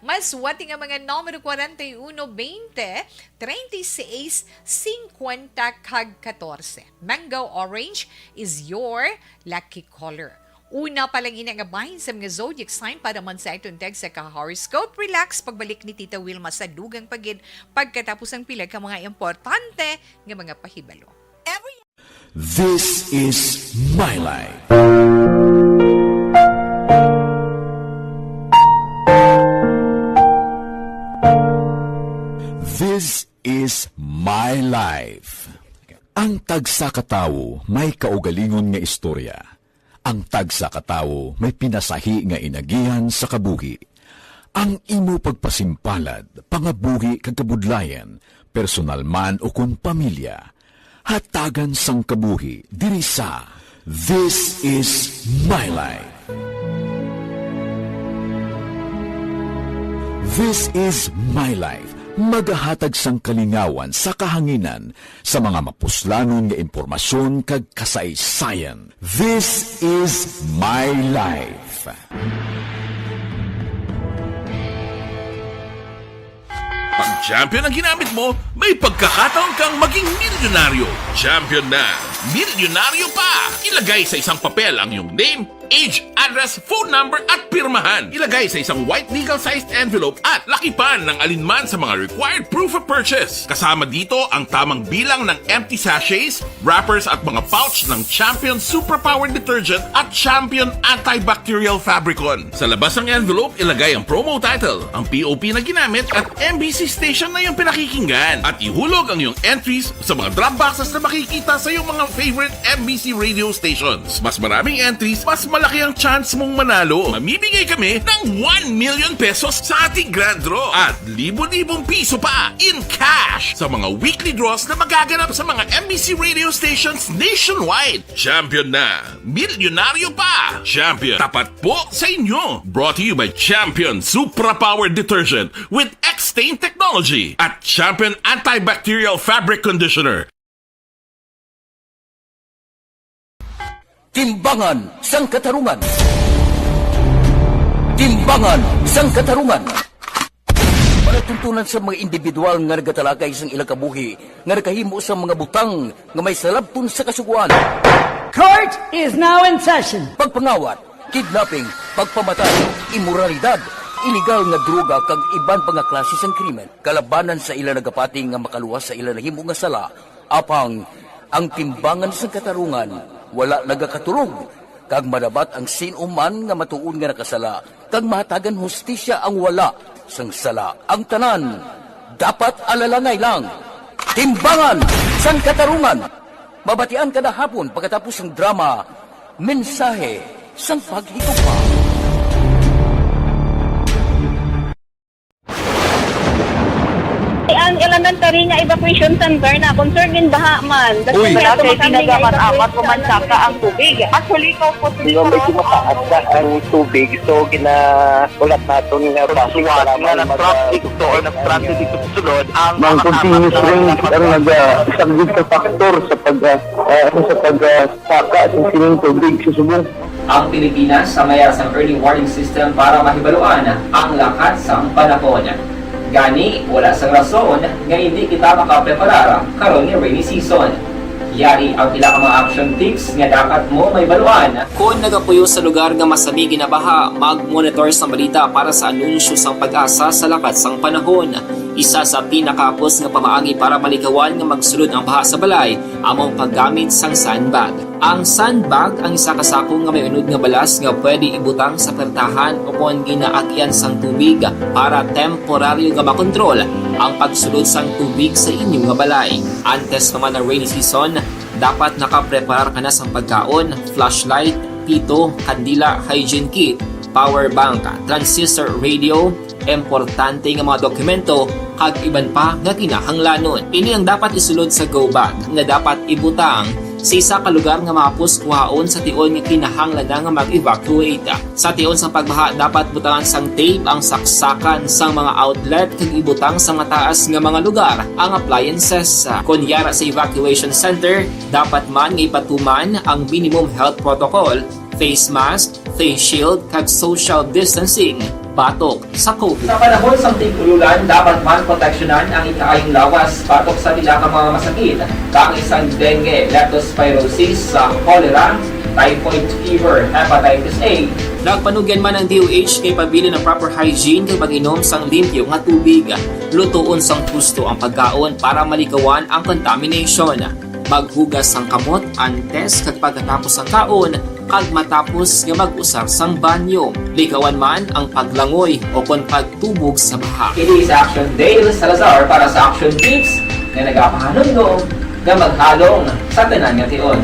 Mas wati nga mga numero 41, 20, 36, 50 kag 14. Mango orange is your lucky color. Una pa lang inangabahin sa mga zodiac sign para man sa itong tag sa ka-horoscope. Relax, pagbalik ni Tita Wilma sa dugang pagid pagkatapos ang pila ka mga importante nga mga pahibalo. This is my life. This is my life. Ang tagsa ka tawo may kaugalingon nga istorya. Ang tagsa ka tawo may pinasahi nga inagihan sa kabuhi. Ang imo pagpasimpalad, pangabuhi kag kabudlayan, personal man o kun pamilya, hatagan sang kabuhi diri sa This is my life. This is my life. Magahatag sang kalingawan sa kahanginan sa mga mapuslanon nga impormasyon kag kasaysayan. This is my life. Pag champion ang ginamit mo, may pagkakataon kang maging milyonaryo. Champion na, milyonaryo pa! Ilagay sa isang papel ang iyong name, age, address, phone number at pirmahan. Ilagay sa isang white legal-sized envelope at lakipan ng alinman sa mga required proof of purchase. Kasama dito ang tamang bilang ng empty sachets, wrappers at mga pouch ng Champion Superpower Detergent at Champion Antibacterial Fabricon. Sa labas ng envelope, ilagay ang promo title, ang POP na ginamit at MBC station na yung pinakikinggan. At ihulog ang iyong entries sa mga drop boxes na makikita sa iyong mga favorite MBC radio stations. Mas maraming entries, mas malaki ang chance mong manalo. Mamimigay kami ng 1 million pesos sa ating grand draw at libo-libong piso pa in cash sa mga weekly draws na magaganap sa mga MBC radio stations nationwide. Champion na, milyonaryo pa. Champion, tapat po sa inyo. Brought to you by Champion Supra Power Detergent with X-Stain Technology at Champion Antibacterial Fabric Conditioner. Timbangan sang katarungan. Timbangan sang katarungan. Panatuntunan sa mga individual nga nagatalagay sang ilang kabuhi nga nakahimo sa mga butang nga may salabton sa kasuguan. Court is now in session. Pagpangawat, kidnapping, pagpamatay, imoralidad, illegal nga droga kag iban pa nga klase sang krimen. Kalabanan sa ilang nagapati nga makaluwas sa ilang nahimo nga sala, apang ang timbangan sang katarungan wala nagakatulog, kag madabat ang sinuman nga matuon nga nakasala, kag mahatagan hustisya ang wala sang sala. Ang tanan, dapat alalangay lang. Timbangan sang katarungan. Mabatian kada hapon pagkatapos ng drama, mensahe sang paghigugma. Ang elementary nga evacuation center na concern din baha man. Uy, kaya kaya pinagamat-amat kumansaka ang tubig. Actually, ko po Hindi ko medyo mataas na ang tubig. So, ulat natin nga pasuwag nga ng traffic to or ng traffic dito sa sulod. Ang continuous ring ang isang good factor sa pagsaka at sining tubig sa subong. Ang Pilipinas sa mayroon sa early warning system para mahibaluan ang lakat sa panahon. Gani, wala sang rason nga hindi kita makapreparar karon ni rainy season. Yari ang pila ka mga action tips nga dapat mo may baluan. Kung nagapuyo sa lugar nga masabi ginabaha, mag-monitor sa balita para sa anunsyo sang pag-asa sa lakat sang panahon. Isa sa pinakapos nga pamaagi para malikawan nga magsulod ang baha sa balay, among paggamit sang sandbag. Ang sandbag ang isa ka sako nga may unod nga balas nga pwede ibutang sa pertahan o kung ginaagyan sang tubig para temporaryo nga makontrol ang pagsulod sang tubig sa inyong nga balay. Antes naman ng rainy season, dapat nakapreparar ka na sang pagkaon, flashlight, pito, kandila, hygiene kit, power bank, transistor radio, importante nga mga dokumento kag iban pa nga kinahanglanon. Ini ang dapat isulod sa go bag nga dapat ibutang sa isa ka lugar nga mapus kuhaon sa tion nga kinahanglan nga mag-evacuate. Sa tion sa pagbaha dapat butangan sang tape ang saksakan sang mga outlet kag ibutang sa mataas nga mga lugar ang appliances. Kunyara sa evacuation center, dapat man nga ipatuman ang minimum health protocol, face mask, face shield kag social distancing. Patok sa COVID. Sa panahon sa tig-ululan, dapat man proteksyonan ang ikaayong lawas patok sa pila ka mga masakit. Kang isang dengue, leptospirosis, cholera, typhoid fever, hepatitis A. Nagpanugyan man ang DOH kay pabili ng proper hygiene kay pag-inom sang limpyo nga tubig. Lutuon sang gusto ang pagkaon para malikawan ang contamination. Maghugas sang kamot antes kag pagkatapos ang kaon kag matapos nga mag-usar sang banyo. Likawan man ang paglangoy o kon pagtubog sa baha. Kini sa Action Dale Salazar para sa Action Tips nga nagapahanundong nga maghalong sa tanan nga tion.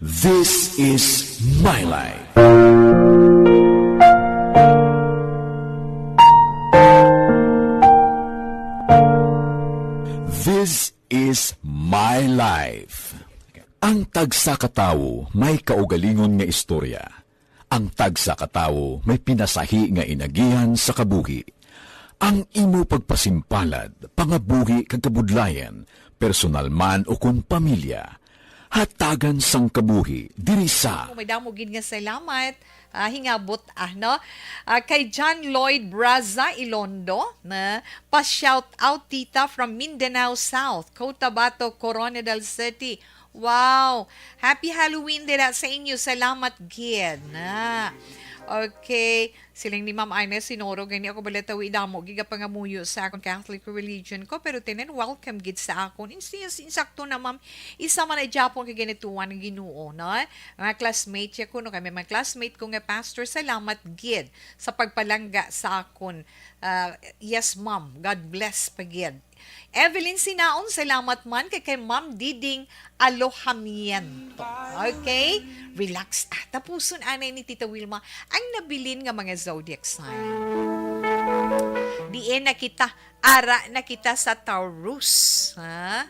This is my life. This is my life. Ang tagsa katawo may kaugalingon nga istorya. Ang tagsa katawo may pinasahi nga inagihan sa kabuhi. Ang imo pagpasimpalad, pangabuhi kag kabudlayan, personal man o kun pamilya, hatagan sang kabuhi diri sa May damogin nga salamat. Hingabot no? Kay John Lloyd Braza Ilondo na pa-shout out tita from Mindanao South, Cotabato, Coronadal City. Wow! Happy Halloween dira sa inyo. Salamat, gid. Na. Okay. Siling ni Ma'am Ines Sinoro, gani ako balatawi damo, giga pangamuyo sa akong Catholic religion ko, pero tinen welcome gid sa akon. Insakto na Ma'am, isa man ay Japon kay ganituan ng Ginoo, no? Mga classmate ko, no, kami mga classmate ko nga pastor, salamat gid sa pagpalangga sa akon. Yes, Ma'am. God bless pagid. Evelyn Sinaon, salamat man kay Ma'am Diding Alohamiento. Okay? Relax. Tapuson anay ni Tita Wilma ang nabilin nga mga zodiac sign. Diin na kita, ara na kita sa Taurus. Ha?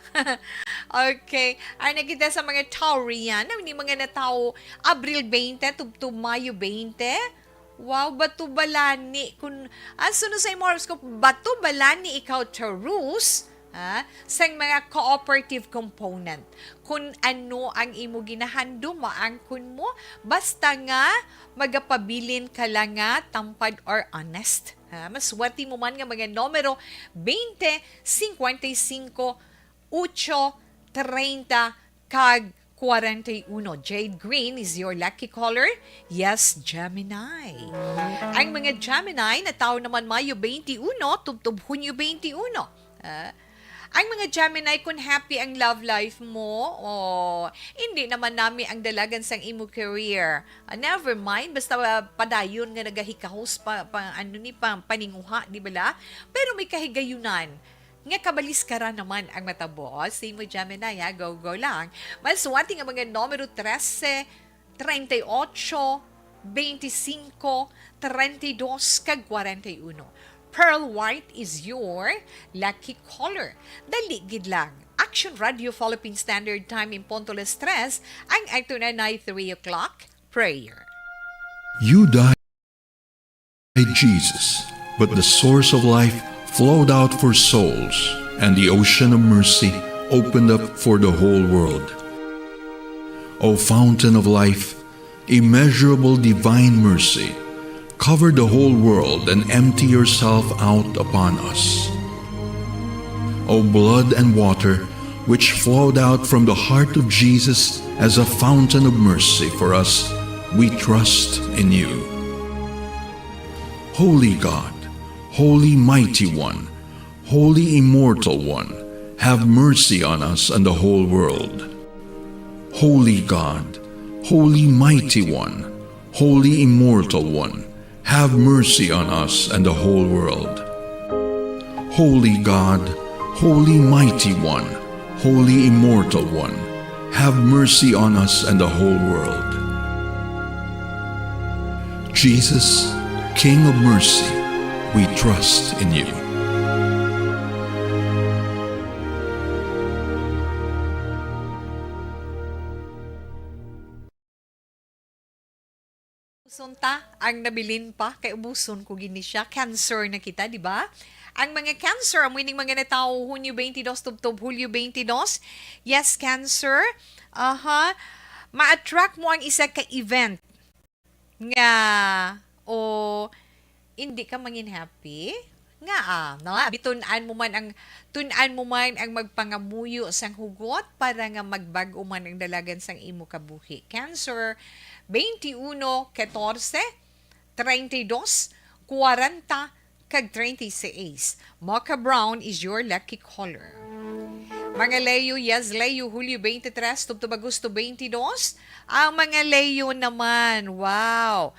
Okay. Ara na kita sa mga Taurian. Ni mga natao, Abril 20, tubtub Mayo 20. Wow, bato balani. Kung, no sa horoscope, bato balani ikaw Taurus, sa mga cooperative component. Kung ano ang imo ginahando, maangkon mo, basta nga magapabilin ka lang nga, tampad or honest. Maswerte mo man nga mga numero 20, 55, 8, 30, kag 41. Jade green is your lucky color. Yes, Gemini. Ang mga Gemini na tao naman Mayo 21, tubtub Hunyo 21. Ang mga Gemini, kung happy ang love life mo, hindi naman nami ang dalagan sang imo career. Never mind, basta padayon nga nagahikahos paninguha, di ba? Pero may kahigayunan nga kabalis ka ra naman ang matabo. Same mo Gemini, go lang. Maswati nga mga numero 13, 38, 25, 32, kag 41. Pearl white is your lucky color. Dali gid lang. Action Radio Philippine Standard Time in Ponto Las Tres, ang acto na 3 o'clock, prayer. You died, Jesus, but the source of life flowed out for souls, and the ocean of mercy opened up for the whole world. O fountain of life, immeasurable divine mercy, cover the whole world and empty yourself out upon us. O blood and water, which flowed out from the heart of Jesus as a fountain of mercy for us, we trust in you. Holy God, Holy Mighty One, Holy Immortal One, have mercy on us and the whole world. Holy God, Holy Mighty One, Holy Immortal One, have mercy on us and the whole world. Holy God, Holy Mighty One, Holy Immortal One, have mercy on us and the whole world. Jesus, King of mercy, we trust in you. Sunta, ang nabilin pa, kay ubuson ko gini siya. Cancer na kita, di ba? Ang mga Cancer, ang winning mga natao, Hunyo 22, tubtob Hulyo 22. Yes, Cancer. Ma-attract mo ang isa ka event nga, hindi ka mangin happy nga no? Tunan mo man ang magpangamuyo sang hugot para nga magbag-o man ang dalagan sang imo kabuhi. Cancer 21, 14, 32, 40, kag 36. Mocha brown is your lucky color. Mga Leo, yes, Leo, Hulyo 23, tubtob Agosto 22. Ang mga Leo naman, wow.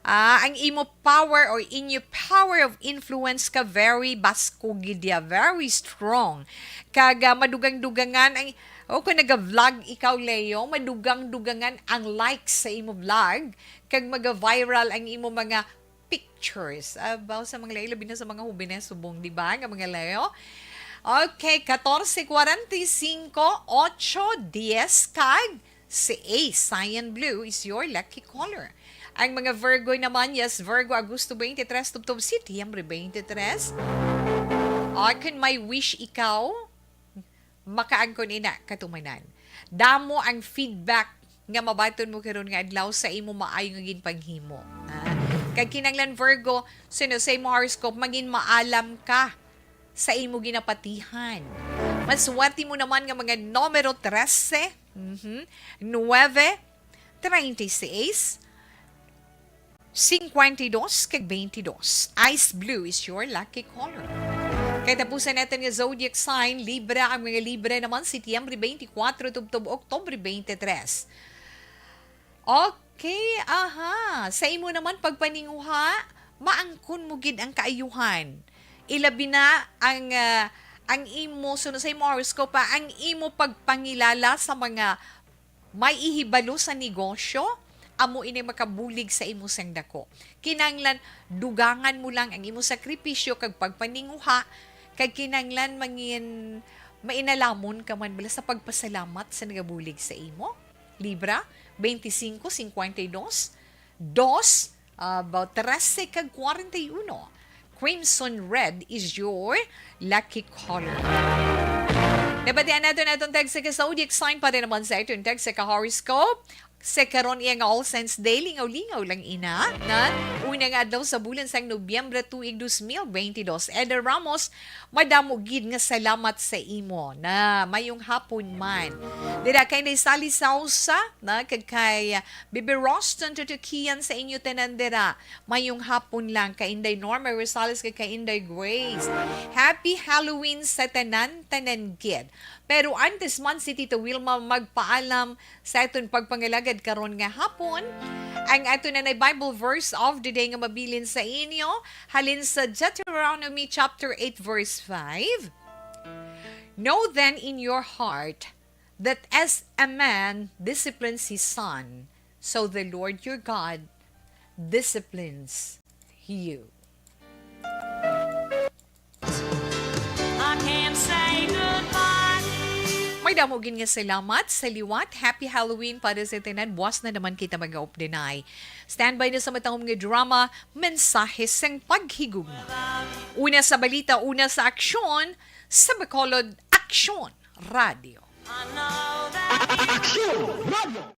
Ang imo power or inyo power of influence ka very basko gidya, very strong. Kaga madugang-dugangan ang kung naga-vlog ikaw Leo, madugang-dugangan ang likes sa imo vlog, kag maga-viral ang imo mga pictures. About sa mga Leo, labi na sa mga hubines subong, di ba? Nga mga Leo. Okay, 14:45, 8, 10, kag si A, cyan blue is your lucky color. Ang mga Virgo naman, yes, Virgo, Agosto 23, tubtob September 23. Kung may wish ikaw, makaangkon ina katumanan. Damo ang feedback nga mabaton mo karon nga adlaw sa imo maayo nga ginpanghimo. Kag kinanglan Virgo, sino sa imo horoscope maging maalam ka sa imo ginapatihan. Maswerte mo naman nga mga numero 13, 9, 36, 52, kag 22. Ice blue is your lucky color. Kaya tapusan natin nga zodiac sign, Libra. Ang mga Libra naman, Setyembre 24, tubtob Oktubre 23. Okay, Sa imo naman, pagpaninguha, maangkon mo gid ang kaayuhan. Ilabi na ang imo, sunod sa imo horoscope, ang imo pagpangilala sa mga may ihibalo sa negosyo, amo ini makabulig sa imo sang dako. Kinanglan dugangan mo lang ang imo sakripisyo kag pagpaninguha, kag kinanglan mangin mainalamon ka man bala sa pagpasalamat sa nagabulig sa imo. Libra 25-52, 2 about 13 kag 41. Crimson red is your lucky color. Nabatian natin itong text sa zodiac sign pa rin naman sa itong text sa horoscope. Sa karon iya nga All Saints Day, lingaw-lingaw lang ina, na una nga adlaw sa bulan sang Nobyembre 2, 2022. Eder Ramos, madamo gid nga salamat sa imo na mayong hapon man. Dira kay naisali sa usa, na kay Bibi Roston tutukian sa inyo tenandera. Mayong hapon lang kay Inday Norma Rosales kay Inday Grace. Happy Halloween sa tanan-tanan gid. Pero antes man si Tito Wilma magpaalam sa itong pagpangalagad karon nga hapon, ang ato na Bible verse of the day nga mabilin sa inyo, halin sa Deuteronomy chapter 8 verse 5. Know then in your heart that as a man disciplines his son, so the Lord your God disciplines you. I can't say goodbye. May damogin nga salamat sa liwat. Happy Halloween para sa tinan. Buwas na naman kita mag-updenay. Standby na sa matangom nga drama, mensahe sang paghigugma. Una sa balita, una sa aksyon, sa Bacolod Aksyon Radio. Aksyon Radio!